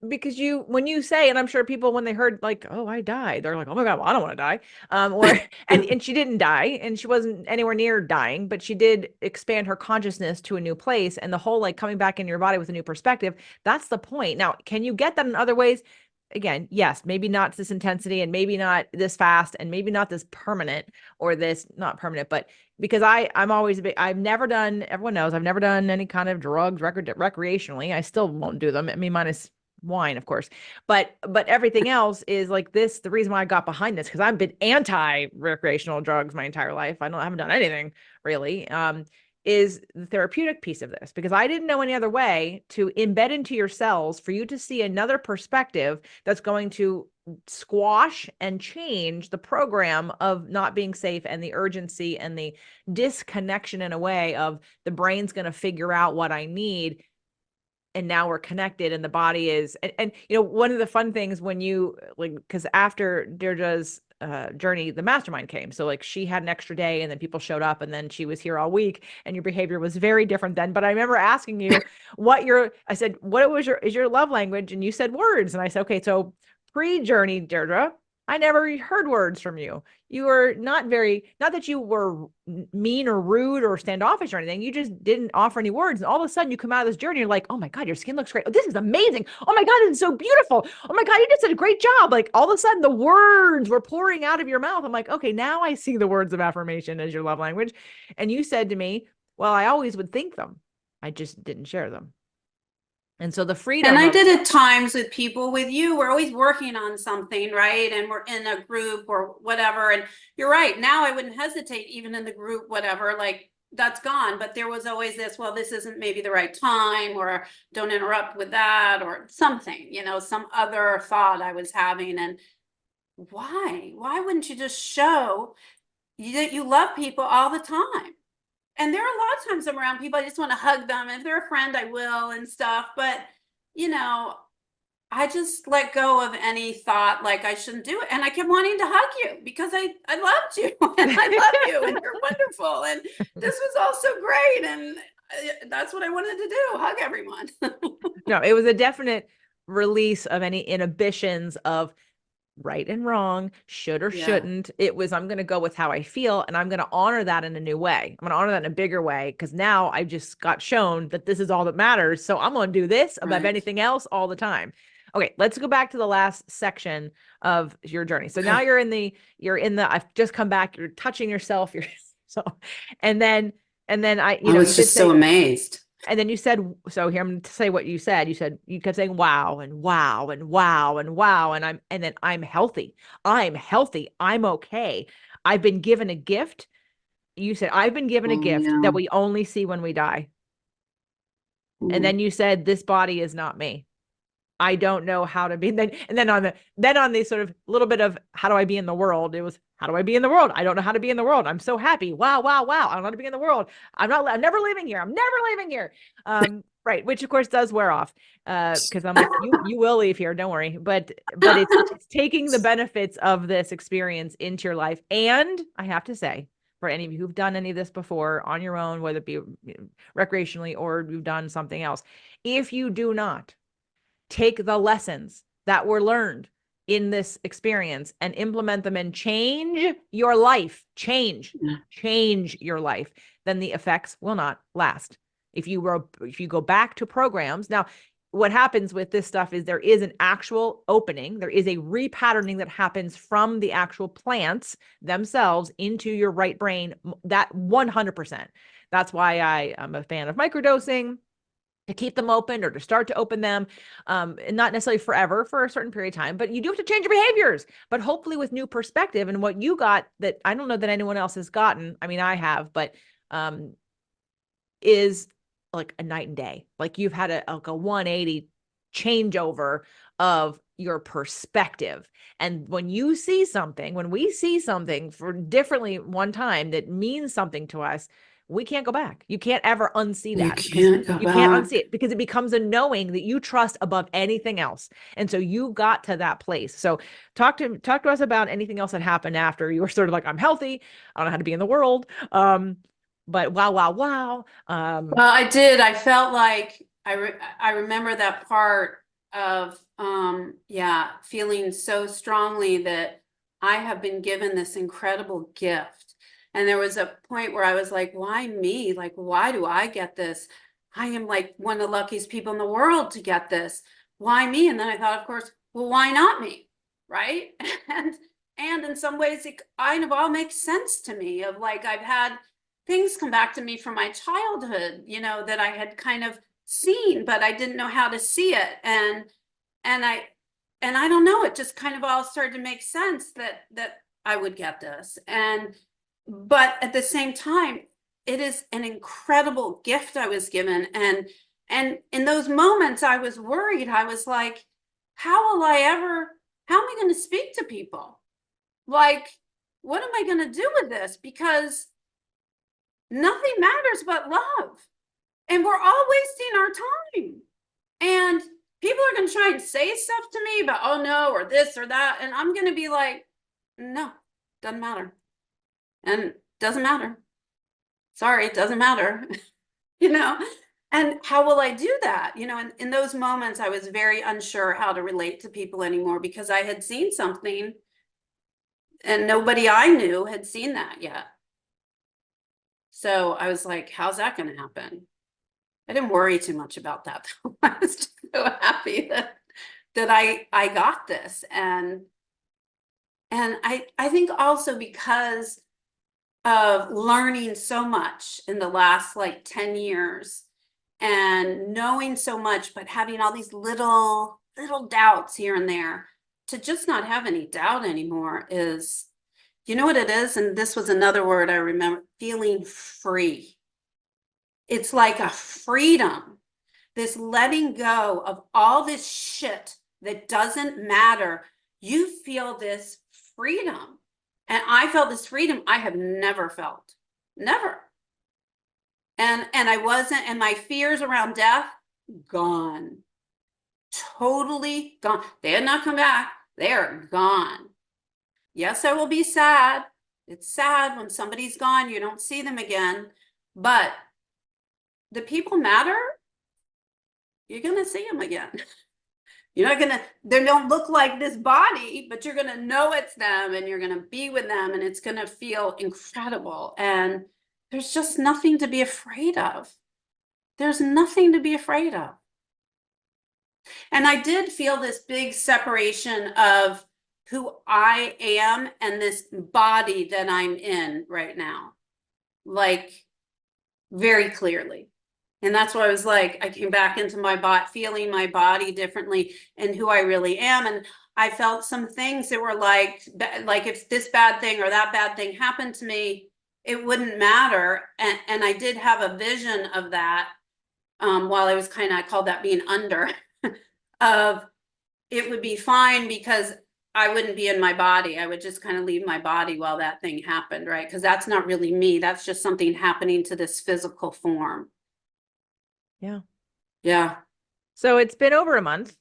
because when you say, and I'm sure people, when they heard like, oh, I died, they're like, oh my God, well, I don't want to die. And she didn't die, and she wasn't anywhere near dying, but she did expand her consciousness to a new place, and the whole like coming back in your body with a new perspective. That's the point. Now, can you get that in other ways? Again, yes, maybe not this intensity, and maybe not this fast, and maybe not this permanent, or this not permanent, but because I'm always a bit, I've never done, everyone knows, I've never done any kind of drugs recreationally. I still won't do them. I mean, minus wine, of course, but everything else is like this. The reason why I got behind this, because I've been anti recreational drugs my entire life. I haven't done anything really. is the therapeutic piece of this, because I didn't know any other way to embed into your cells for you to see another perspective that's going to squash and change the program of not being safe and the urgency and the disconnection in a way of the brain's going to figure out what I need. And now we're connected and the body is, and you know, one of the fun things when you like, because after Deirdre's journey, the mastermind came. So like she had an extra day and then people showed up and then she was here all week and your behavior was very different then. But I remember asking you I said, is your love language? And you said words. And I said, okay, so pre-journey, Deirdre, I never heard words from you. You were not that you were mean or rude or standoffish or anything. You just didn't offer any words. And all of a sudden you come out of this journey, you're like, oh my God, your skin looks great. Oh, this is amazing. Oh my God, this is so beautiful. Oh my God, you did such a great job. Like all of a sudden the words were pouring out of your mouth. I'm like, okay, now I see the words of affirmation as your love language. And you said to me, well, I always would think them. I just didn't share them. And so the freedom. And I did at times with people, with you, we're always working on something, right? And we're in a group or whatever. And you're right. Now I wouldn't hesitate even in the group, whatever, like that's gone. But there was always this, well, this isn't maybe the right time, or don't interrupt with that, or something, you know, some other thought I was having. And why wouldn't you just show that you love people all the time? And there are a lot of times I'm around people, I just want to hug them. If they're a friend, I will and stuff. But, you know, I just let go of any thought like I shouldn't do it. And I kept wanting to hug you because I loved you and I love you and you're wonderful. And this was all so great. And that's what I wanted to do, hug everyone. No, it was a definite release of any inhibitions of right and wrong, should or shouldn't. It was, I'm going to go with how I feel and I'm going to honor that in a new way. I'm going to honor that in a bigger way because now I just got shown that this is all that matters. So I'm going to do this above anything else all the time. Okay, let's go back to the last section of your journey. So now you're in the, I've just come back, you're touching yourself, and then I was just so amazed. And then you said, so here, I'm going to say what you said. You kept saying, wow, and wow, and wow, and wow. And then I'm healthy. I'm healthy. I'm okay. I've been given a gift. You said, I've been given a gift that we only see when we die. And then you said, this body is not me. I don't know how to be. And then on the sort of little bit of how do I be in the world? It was, how do I be in the world? I don't know how to be in the world. I'm so happy. Wow, wow, wow. I don't know how to be in the world. I'm never leaving here. I'm never leaving here. Right. Which of course does wear off. Cause I'm like, you will leave here. Don't worry. But it's taking the benefits of this experience into your life. And I have to say, for any of you who've done any of this before on your own, whether it be recreationally or you've done something else, if you do not take the lessons that were learned in this experience and implement them and change your life, change your life, then the effects will not last. If you go back to programs, now what happens with this stuff is there is an actual opening, there is a repatterning that happens from the actual plants themselves into your right brain, that 100%. That's why I am a fan of microdosing, to keep them open or to start to open them, and not necessarily forever, for a certain period of time, but you do have to change your behaviors, but hopefully with new perspective. And what you got that I don't know that anyone else has gotten, I mean, I have, but is like a night and day. Like you've had a 180 changeover of your perspective. And when we see something for differently one time that means something to us, we can't go back. You can't ever unsee that. You can't unsee it because it becomes a knowing that you trust above anything else. And so you got to that place. So talk to us about anything else that happened after you were sort of like, I'm healthy. I don't know how to be in the world. But wow. Well, I did. I felt like I remember that part of feeling so strongly that I have been given this incredible gift. And there was a point where I was like, why me? Like, why do I get this? I am like one of the luckiest people in the world to get this. Why me? And then I thought, of course, well, why not me? Right. And in some ways it kind of all makes sense to me, of like, I've had things come back to me from my childhood, you know, that I had kind of seen, but I didn't know how to see it. And I don't know, it just kind of all started to make sense that I would get this. But at the same time, it is an incredible gift I was given. And in those moments I was worried. I was like, how am I going to speak to people? Like, what am I going to do with this? Because nothing matters but love. And we're all wasting our time. And people are going to try and say stuff to me about, oh no, or this or that. And I'm going to be like, no, doesn't matter. And doesn't matter. Sorry, it doesn't matter. You know? And how will I do that? You know, in those moments, I was very unsure how to relate to people anymore because I had seen something and nobody I knew had seen that yet. So I was like, how's that going to happen? I didn't worry too much about that. I was just so happy that I got this. And I think also because of learning so much in the last like 10 years and knowing so much, but having all these little doubts here and there, to just not have any doubt anymore is, you know what it is? And this was another word I remember, feeling free. It's like a freedom, this letting go of all this shit that doesn't matter. You feel this freedom. And I felt this freedom I have never felt. Never. And I wasn't, and my fears around death, gone. Totally gone. They had not come back. They are gone. Yes, I will be sad. It's sad when somebody's gone, you don't see them again. But the people matter. You're going to see them again. You're not going to, they don't look like this body, but you're going to know it's them and you're going to be with them and it's going to feel incredible. And there's just nothing to be afraid of. There's nothing to be afraid of. And I did feel this big separation of who I am and this body that I'm in right now, like very clearly. And that's why I was like, I came back into my body, feeling my body differently and who I really am. And I felt some things that were like if this bad thing or that bad thing happened to me, it wouldn't matter. And I did have a vision of that while I was I called that being under, of it would be fine because I wouldn't be in my body. I would just kind of leave my body while that thing happened, right? Because that's not really me. That's just something happening to this physical form. Yeah. Yeah. So it's been over a month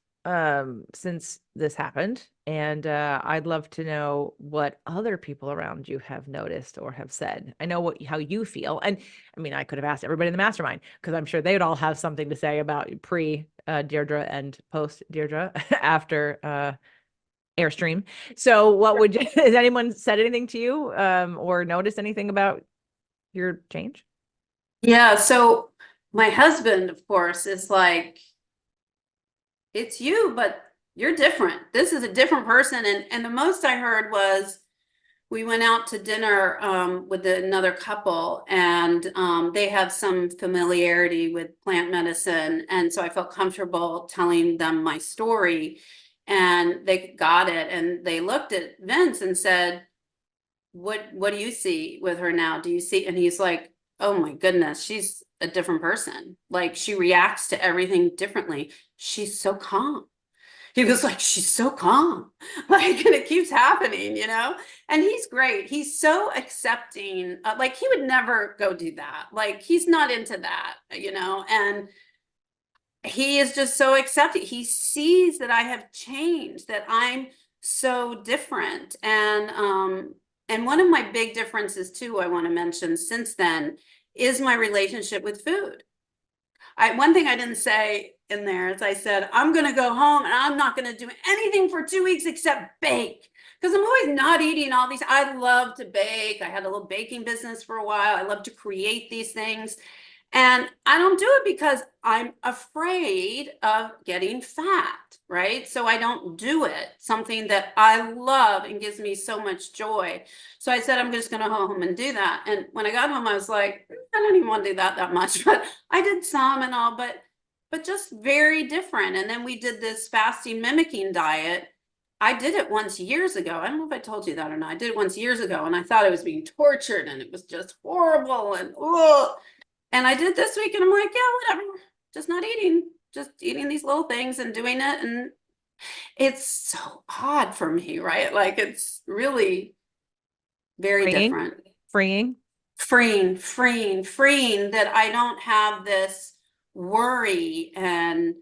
since this happened, and I'd love to know what other people around you have noticed or have said. I know how you feel, and I mean, I could have asked everybody in the mastermind because I'm sure they'd all have something to say about pre Deirdre and post Deirdre after Airstream. So, what would you, has anyone said anything to you or noticed anything about your change? Yeah. So my husband, of course, is like, it's you, but you're different. This is a different person. And the most I heard was we went out to dinner with another couple, and they have some familiarity with plant medicine. And so I felt comfortable telling them my story, and they got it. And they looked at Vince and said, what do you see with her now? Do you see? And he's like, oh my goodness, she's a different person. Like, she reacts to everything differently. She's so calm. He was like, she's so calm. Like, and it keeps happening, you know? And he's great. He's so accepting. Like, he would never go do that. Like, he's not into that, you know? And he is just so accepting. He sees that I have changed, that I'm so different. And one of my big differences too, I want to mention since then, is my relationship with food. One thing I didn't say in there is I said, I'm going to go home and I'm not going to do anything for 2 weeks except bake. Because I'm always not eating all these. I love to bake. I had a little baking business for a while. I love to create these things. And I don't do it because I'm afraid of getting fat, right? So I don't do it, something that I love and gives me so much joy. So I said, I'm just going to go home and do that. And when I got home, I was like, I don't even want to do that much, but I did some and all, but just very different. And then we did this fasting mimicking diet. I did it once years ago. I don't know if I told you that or not. I did it once years ago and I thought I was being tortured and it was just horrible and ugh. And I did this week and I'm like, yeah, whatever. Just eating these little things and doing it. And it's so odd for me, right? Like it's really very Freeing, different. freeing. Freeing that I don't have this worry and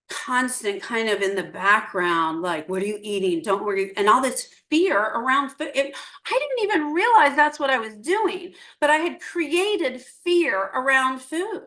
constant kind of in the background, like, what are you eating? Don't worry. And all this fear around food. I didn't even realize that's what I was doing, but I had created fear around food.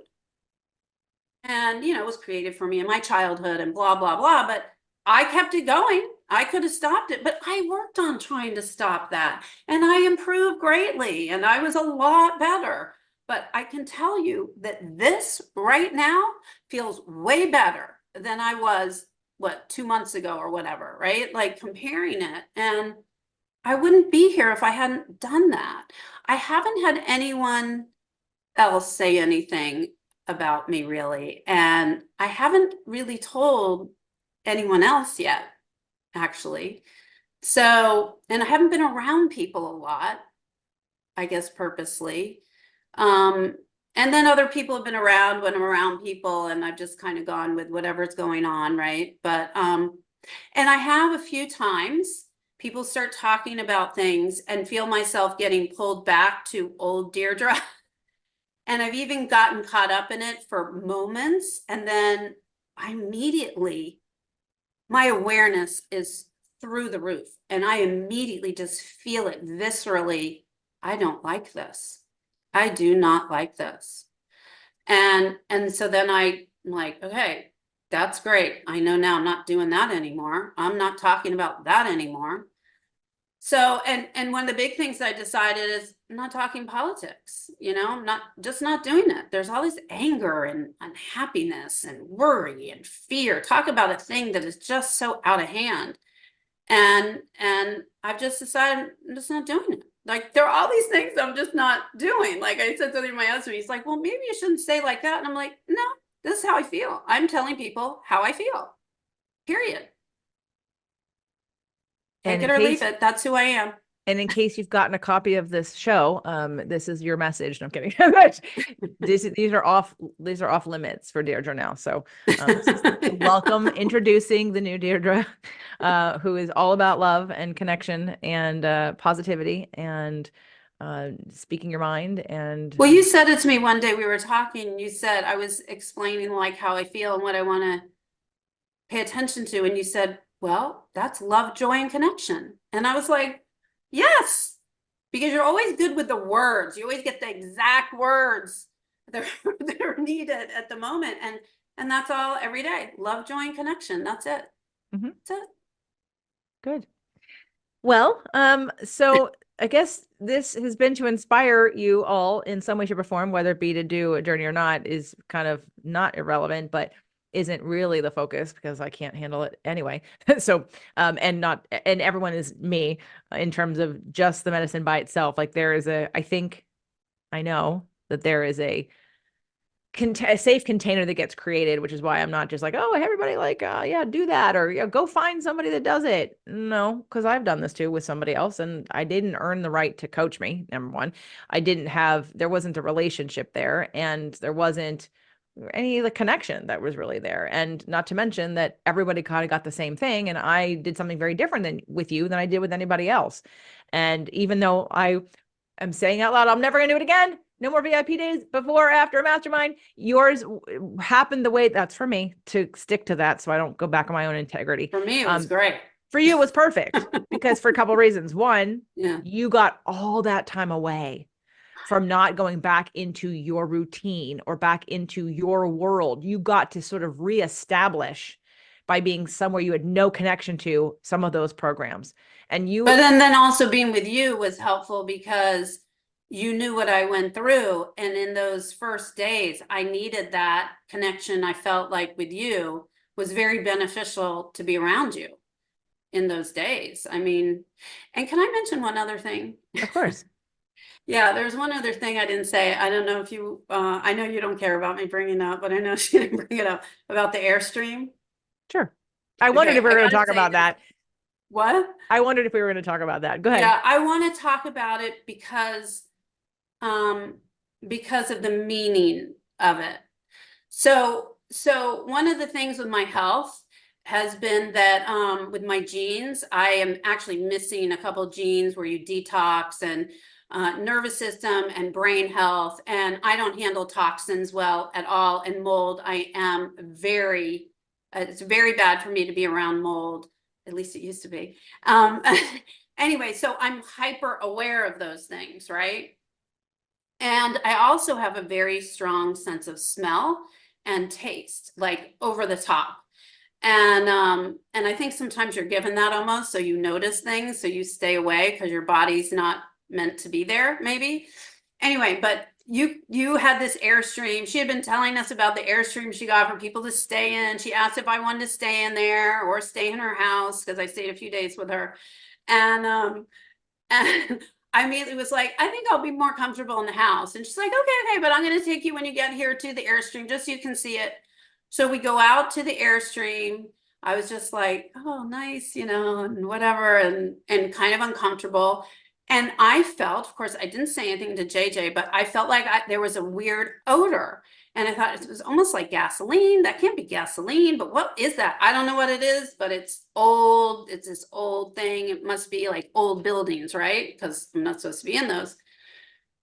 And, you know, it was created for me in my childhood and blah, blah, blah. But I kept it going. I could have stopped it, but I worked on trying to stop that. And I improved greatly and I was a lot better. But I can tell you that this right now feels way better than I was, what, 2 months ago or whatever, right? Like comparing it. And I wouldn't be here if I hadn't done that. I haven't had anyone else say anything about me really. And I haven't really told anyone else yet, actually. So, and I haven't been around people a lot, I guess purposely. And then other people have been around when I'm around people and I've just kind of gone with whatever's going on, right? But and I have a few times people start talking about things and feel myself getting pulled back to old Deirdre. And I've even gotten caught up in it for moments. And then I immediately, my awareness is through the roof. And I immediately just feel it viscerally. I don't like this. I do not like this. And so then I'm like, okay, that's great. I know now I'm not doing that anymore. I'm not talking about that anymore. So, and one of the big things I decided is I'm not talking politics, you know, I'm not doing it. There's all this anger and unhappiness and worry and fear. Talk about a thing that is just so out of hand. And I've just decided I'm just not doing it. Like there are all these things I'm just not doing. Like I said something to my husband, he's like, well, maybe you shouldn't say like that. And I'm like, no, this is how I feel. I'm telling people how I feel, period. And Take in it or leave case it. That's who I am. And in case you've gotten a copy of this show, this is your message. No, I'm kidding. These are off limits for Deirdre now. So welcome introducing the new Deirdre, who is all about love and connection and positivity and speaking your mind. And Well, you said it to me one day, we were talking, you said I was explaining like how I feel and what I want to pay attention to. And you said, well, that's love, joy, and connection. And I was like, yes, because you're always good with the words. You always get the exact words that are needed at the moment. And that's all every day. Love, joy, and connection. That's it. Mhm. That's it. Good. Well, so I guess this has been to inspire you all in some way, shape, or form, whether it be to do a journey or not, is kind of not irrelevant, but isn't really the focus because I can't handle it anyway. So, and everyone is me in terms of just the medicine by itself. Like I know that there is a safe container that gets created, which is why I'm not just like, oh, everybody like, yeah, do that, or go find somebody that does it. No, because I've done this too with somebody else and I didn't earn the right to coach me. Number one, there wasn't a relationship there and there wasn't any of the connection that was really there. And not to mention that everybody kind of got the same thing. And I did something very different than I did with anybody else. And even though I am saying out loud, I'm never going to do it again. No more VIP days before or after a mastermind. Yours happened the way that's for me to stick to that so I don't go back on my own integrity. For me, it was great. For you, it was perfect because for a couple of reasons. One, Yeah. you got all that time away from not going back into your routine or back into your world. You got to sort of reestablish by being somewhere you had no connection to some of those programs. But then also being with you was helpful because you knew what I went through. And in those first days, I needed that connection. I felt like with you was very beneficial to be around you in those days. I mean, and can I mention one other thing? Of course. Yeah, there's one other thing I didn't say. I don't know if you, I know you don't care about me bringing it up, but I know she didn't bring it up about the Airstream. Sure. I wondered if we were going to talk about that. What? I wondered if we were going to talk about that. Go ahead. Yeah, I want to talk about it um, because of the meaning of it. So one of the things with my health has been that with my genes, I am actually missing a couple of genes where you detox and nervous system and brain health, and I don't handle toxins well at all. And mold, I am very, it's very bad for me to be around mold. At least it used to be. Anyway, so I'm hyper aware of those things, right? And I also have a very strong sense of smell and taste, like over the top. And I think sometimes you're given that almost, so you notice things, so you stay away because your body's not meant to be there, maybe. Anyway, but you had this Airstream. She had been telling us about the Airstream she got for people to stay in. She asked if I wanted to stay in there or stay in her house because I stayed a few days with her. And and I immediately was like, I think I'll be more comfortable in the house. And she's like, okay, but I'm going to take you when you get here to the Airstream, just so you can see it. So we go out to the Airstream. I was just like, oh, nice, and whatever, and kind of uncomfortable. And I felt, of course, I didn't say anything to JJ, but I felt like there was a weird odor. And I thought it was almost like gasoline. That can't be gasoline, but what is that? I don't know what it is, but it's old. It's this old thing. It must be like old buildings, right? Because I'm not supposed to be in those.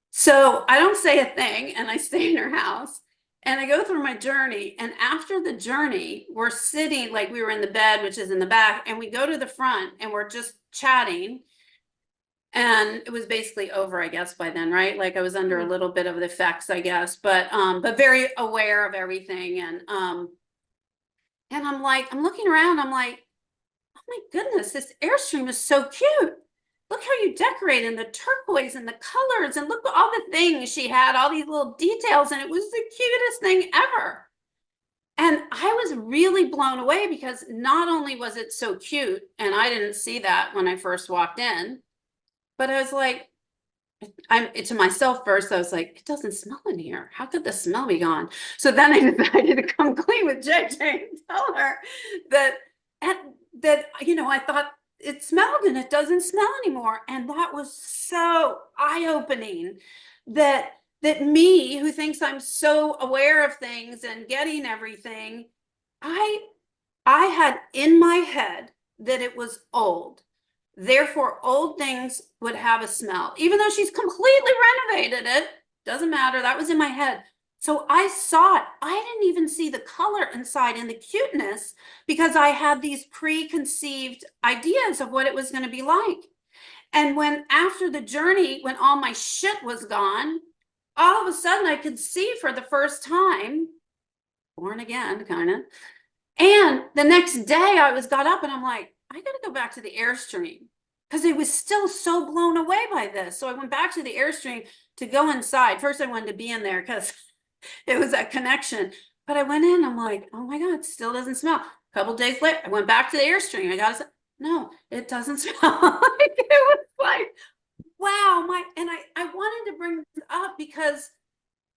So I don't say a thing and I stay in her house and I go through my journey. And after the journey, we're sitting like we were in the bed, which is in the back, and we go to the front and we're just chatting. And it was basically over, I guess, by then, right? Like I was under a little bit of the effects, I guess, but very aware of everything. And I'm like, I'm looking around, I'm like, oh my goodness, this Airstream is so cute. Look how you decorate and the turquoise and the colors, and look at all the things she had, all these little details, and it was the cutest thing ever. And I was really blown away because not only was it so cute, and I didn't see that when I first walked in, but I was like, to myself first, I was like, it doesn't smell in here. How could the smell be gone? So then I decided to come clean with JJ and tell her that, I thought it smelled and it doesn't smell anymore. And that was so eye-opening that me, who thinks I'm so aware of things and getting everything, I had in my head that it was old. Therefore, old things would have a smell, even though she's completely renovated it. Doesn't matter. That was in my head. So I saw it. I didn't even see the color inside and the cuteness because I had these preconceived ideas of what it was going to be like. And when after the journey, when all my shit was gone, all of a sudden I could see for the first time, born again, kind of. And the next day I got up and I'm like, I got to go back to the Airstream because I was still so blown away by this. So I went back to the Airstream to go inside. First, I wanted to be in there because it was that connection. But I went in, I'm like, oh my God, it still doesn't smell. A couple days later, I went back to the Airstream. I got to say, no, it doesn't smell. It was like, wow, and I wanted to bring this up because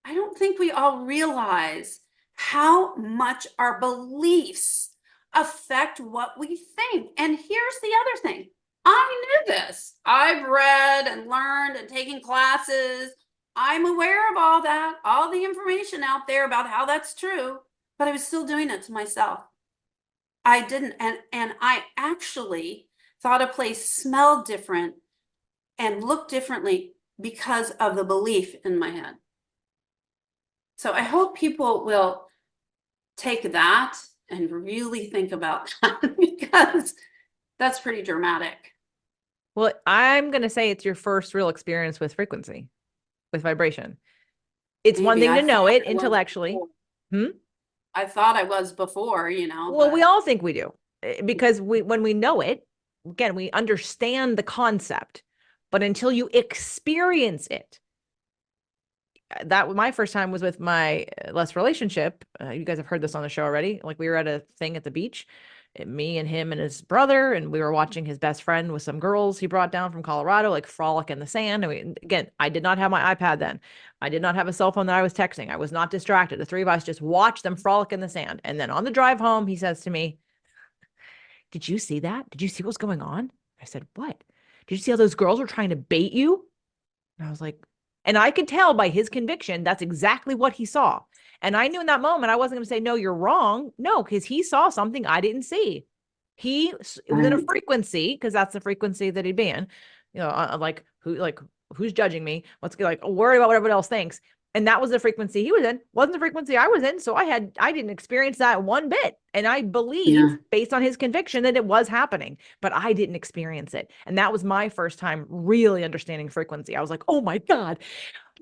I don't think we all realize how much our beliefs affect what we think. And here's the other thing. I knew this. I've read and learned and taken classes. I'm aware of all that, all the information out there about how that's true, but I was still doing it to myself. I didn't. And I actually thought a place smelled different and looked differently because of the belief in my head. So I hope people will take that and really think about that because that's pretty dramatic. Well, I'm going to say it's your first real experience with frequency, with vibration. It's one Maybe thing I to know thought it I was intellectually. before. Hmm? I thought I was before, Well, we but all think we do because when we know it, again, we understand the concept, but until you experience it, that my first time was with my last relationship. You guys have heard this on the show already. Like we were at a thing at the beach, me and him and his brother, and we were watching his best friend with some girls he brought down from Colorado, like frolic in the sand. And again, I did not have my iPad then. I did not have a cell phone that I was texting. I was not distracted. The three of us just watched them frolic in the sand. And then on the drive home, he says to me, did you see that? Did you see what's going on? I said, what? Did you see how those girls were trying to bait you? And I was like, and I could tell by his conviction, that's exactly what he saw. And I knew in that moment, I wasn't going to say, no, you're wrong. No, because he saw something I didn't see. He was in a frequency, because that's the frequency that he'd be in, who's judging me? What's like, worry about what everyone else thinks. And that was the frequency he was in, wasn't the frequency I was in. So I didn't experience that one bit. And I believe based on his conviction that it was happening, but I didn't experience it. And that was my first time really understanding frequency. I was like, oh my God,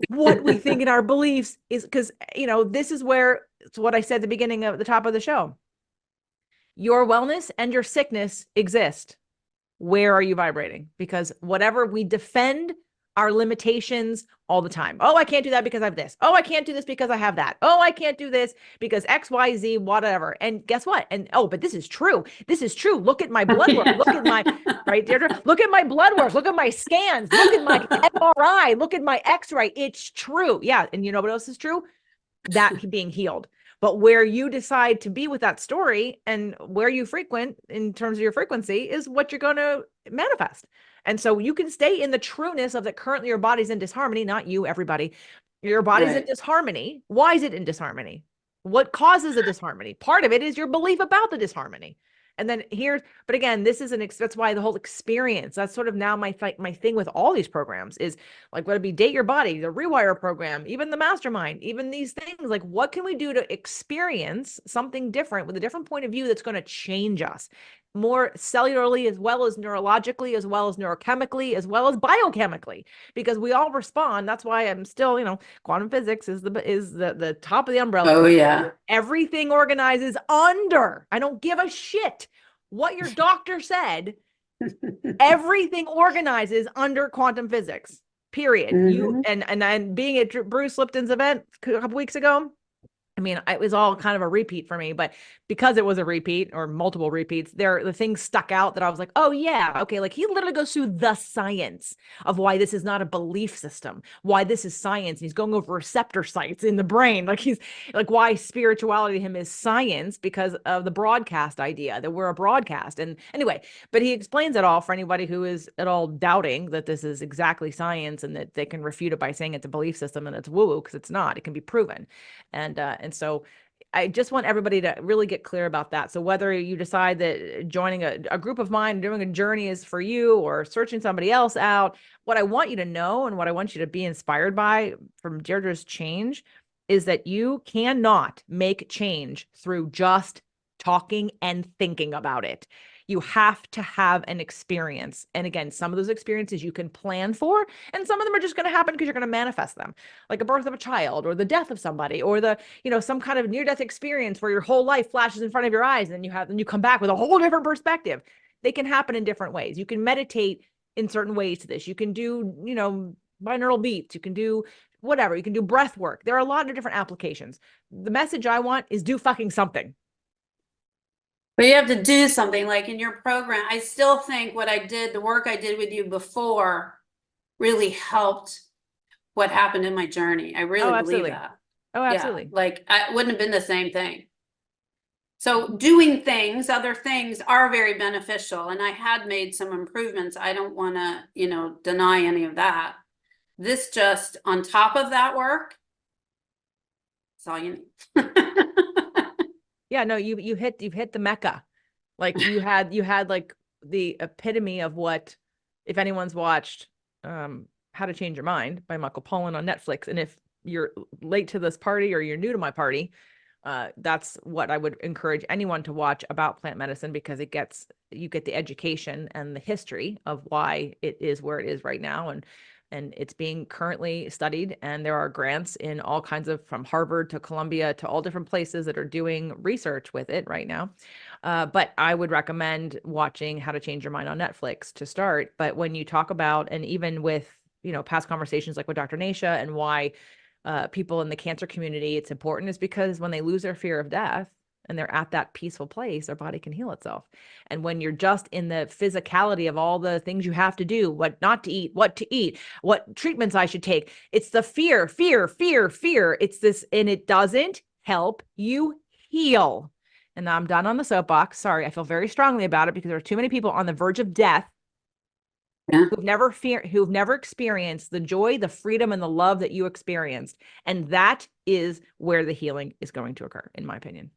what we think in our beliefs is because, this is where it's what I said at the beginning of the top of the show. Your wellness and your sickness exist. Where are you vibrating? Because whatever we defend our limitations all the time. Oh, I can't do that because I have this. Oh, I can't do this because I have that. Oh, I can't do this because X, Y, Z, whatever. And guess what? And but this is true. This is true. Look at my blood work. Look at my, right, Deirdre? Look at my blood work. Look at my scans. Look at my MRI. Look at my X-ray. It's true. Yeah. And you know what else is true? That being healed. But where you decide to be with that story and where you frequent in terms of your frequency is what you're going to manifest. And so you can stay in the trueness of that currently your body's in disharmony, not you, everybody. Your body's in disharmony. Why is it in disharmony? What causes a disharmony? Part of it is your belief about the disharmony. And then but again, that's why the whole experience, that's sort of now my thing with all these programs is like, whether it be Date Your Body, the Rewire program, even the Mastermind, even these things, like what can we do to experience something different with a different point of view that's going to change us more cellularly, as well as neurologically, as well as neurochemically, as well as biochemically, because we all respond. That's why I'm still, quantum physics is the top of the umbrella. Oh yeah. Everything organizes under. I don't give a shit what your doctor said. Everything organizes under quantum physics. Period. You and being at Bruce Lipton's event a couple weeks ago, I mean, it was all kind of a repeat for me, but because it was a repeat or multiple repeats, the things stuck out that I was like, oh yeah, okay. Like he literally goes through the science of why this is not a belief system, why this is science. He's going over receptor sites in the brain. Like he's like, why spirituality to him is science because of the broadcast idea that we're a broadcast. And anyway, but he explains it all for anybody who is at all doubting that this is exactly science and that they can refute it by saying it's a belief system and it's woo-woo, because it's not. It can be proven. And so I just want everybody to really get clear about that. So whether you decide that joining a group of mine, doing a journey is for you, or searching somebody else out, what I want you to know and what I want you to be inspired by from Deirdre's change is that you cannot make change through just talking and thinking about it. You have to have an experience. And again, some of those experiences you can plan for, and some of them are just going to happen because you're going to manifest them, like a birth of a child or the death of somebody or some kind of near-death experience where your whole life flashes in front of your eyes and you come back with a whole different perspective. They can happen in different ways. You can meditate in certain ways to this. You can do, binaural beats. You can do whatever. You can do breath work. There are a lot of different applications. The message I want is do fucking something. But you have to do something. Like in your program, I still think the work I did with you before really helped what happened in my journey. I really believe that. Oh, absolutely. Yeah, like it wouldn't have been the same thing. So doing other things are very beneficial. And I had made some improvements. I don't want to, deny any of that. This just on top of that work, that's all you need. Yeah, no, you've hit the mecca. Like you had like the epitome of what, if anyone's watched How to Change Your Mind by Michael Pollan on Netflix, and if you're late to this party or you're new to my party, that's what I would encourage anyone to watch about plant medicine, because you get the education and the history of why it is where it is right now, and it's being currently studied, and there are grants in all kinds of, from Harvard to Columbia to all different places that are doing research with it right now. But I would recommend watching How to Change Your Mind on Netflix to start. But when you talk about, and even with, past conversations like with Dr. Nasha, and why people in the cancer community, it's important, is because when they lose their fear of death, and they're at that peaceful place, their body can heal itself. And when you're just in the physicality of all the things you have to do, what not to eat, what treatments I should take, it's the fear. It's this, and it doesn't help you heal. and I'm done on the soapbox. Sorry, I feel very strongly about it because there are too many people on the verge of death Yeah. who've never experienced the joy, the freedom, and the love that you experienced. And that is where the healing is going to occur, in my opinion.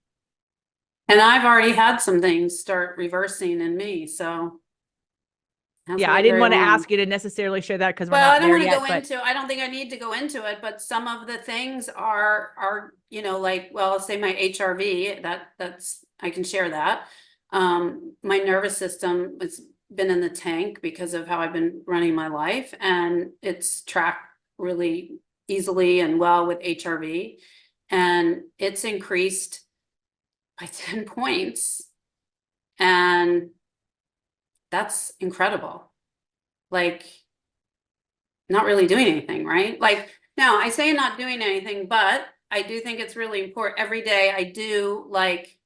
And I've already had some things start reversing in me, so it hasn't Yeah, I been didn't very want to long. ask you to necessarily share that because we're Well, I not don't there want to yet, go but into, I don't think I need to go into it, but some of the things are, you know, like, well, let's say my HRV, that's, I can share that. My nervous system has been in the tank because of how I've been running my life, and it's tracked really easily and well with HRV, and it's increased by 10 points. And that's incredible. Like, not really doing anything, right? Like, now I say not doing anything, but I do think it's really important. Every day I do, like,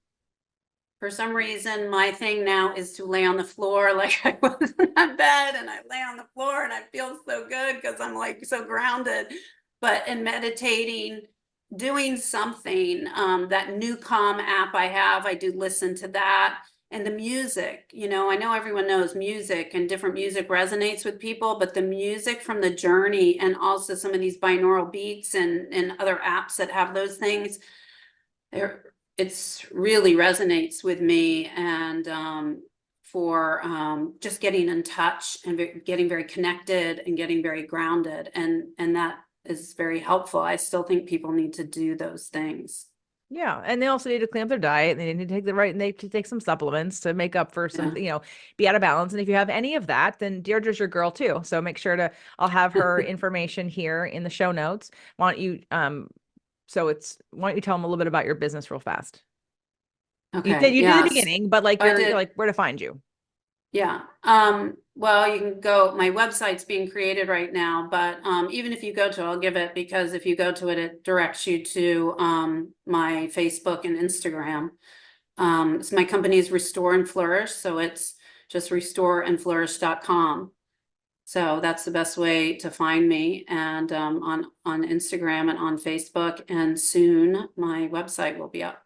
for some reason, my thing now is to lay on the floor. Like, I was in that bed and I lay on the floor and I feel so good because I'm like so grounded. But in meditating, doing something, that new calm app I have, I do listen to that. And the music, you know, I know everyone knows music and different music resonates with people, but the music from the journey and also some of these binaural beats and other apps that have those things, it's really resonates with me. And for just getting in touch and getting very connected and getting very grounded, and that is very helpful. I still think people need to do those things. yeah, and they also need to clean up their diet. And they need to take and they need to take some supplements to make up for some, Yeah. be out of balance. And if you have any of that, then Deirdre's your girl too. So make sure to, I'll have her information here in the show notes. Why don't you, why don't you tell them a little bit about your business real fast? Okay. You did the Yes, beginning, but like I you're did. like where to find you. Yeah. Well, you can go, my website's being created right now, but even if you go to, I'll give it, because if you go to it, it directs you to my Facebook and Instagram. So my company is Restore and Flourish, so it's just restoreandflourish.com. So that's the best way to find me, and on Instagram and on Facebook, and soon my website will be up.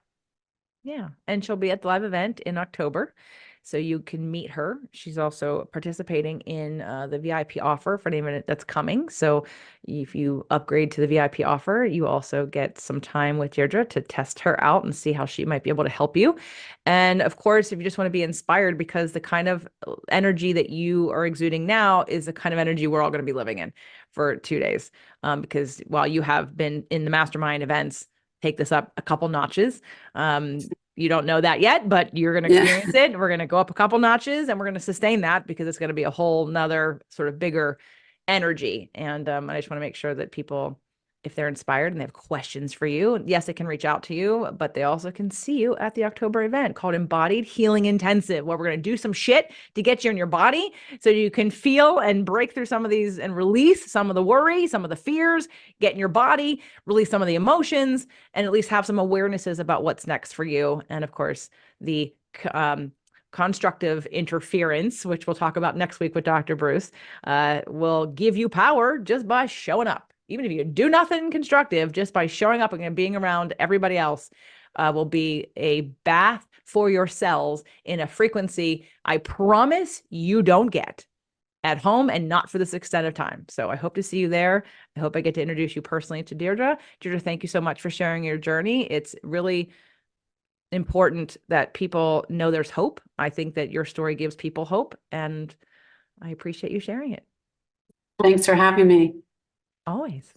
Yeah. And she'll be at the live event in October. So you can meet her. She's also participating in the VIP offer for anyone that's coming. So if you upgrade to the VIP offer, you also get some time with Deirdre to test her out and see how she might be able to help you. And of course, if you just want to be inspired, because the kind of energy that you are exuding now is the kind of energy we're all going to be living in for 2 days. Because while you have been in the mastermind events, take this up a couple notches. You don't know that yet, but you're going to Yeah. experience it. We're going to go up a couple notches and we're going to sustain that because it's going to be a whole nother sort of bigger energy. And I just want to make sure that people, if they're inspired and they have questions for you, yes, they can reach out to you, but they also can see you at the October event called Embodied Healing Intensive, where we're going to do some shit to get you in your body so you can feel and break through some of these and release some of the worry, some of the fears, get in your body, release some of the emotions, and at least have some awarenesses about what's next for you. And of course, the constructive interference, which we'll talk about next week with Dr. Bruce, will give you power just by showing up. Even if you do nothing constructive, just by showing up and being around everybody else, will be a bath for your cells in a frequency I promise you don't get at home and not for this extent of time. So I hope to see you there. I hope I get to introduce you personally to Deirdre. Deirdre, thank you so much for sharing your journey. It's really important that people know there's hope. I think that your story gives people hope, and I appreciate you sharing it. Thanks for having me. Always.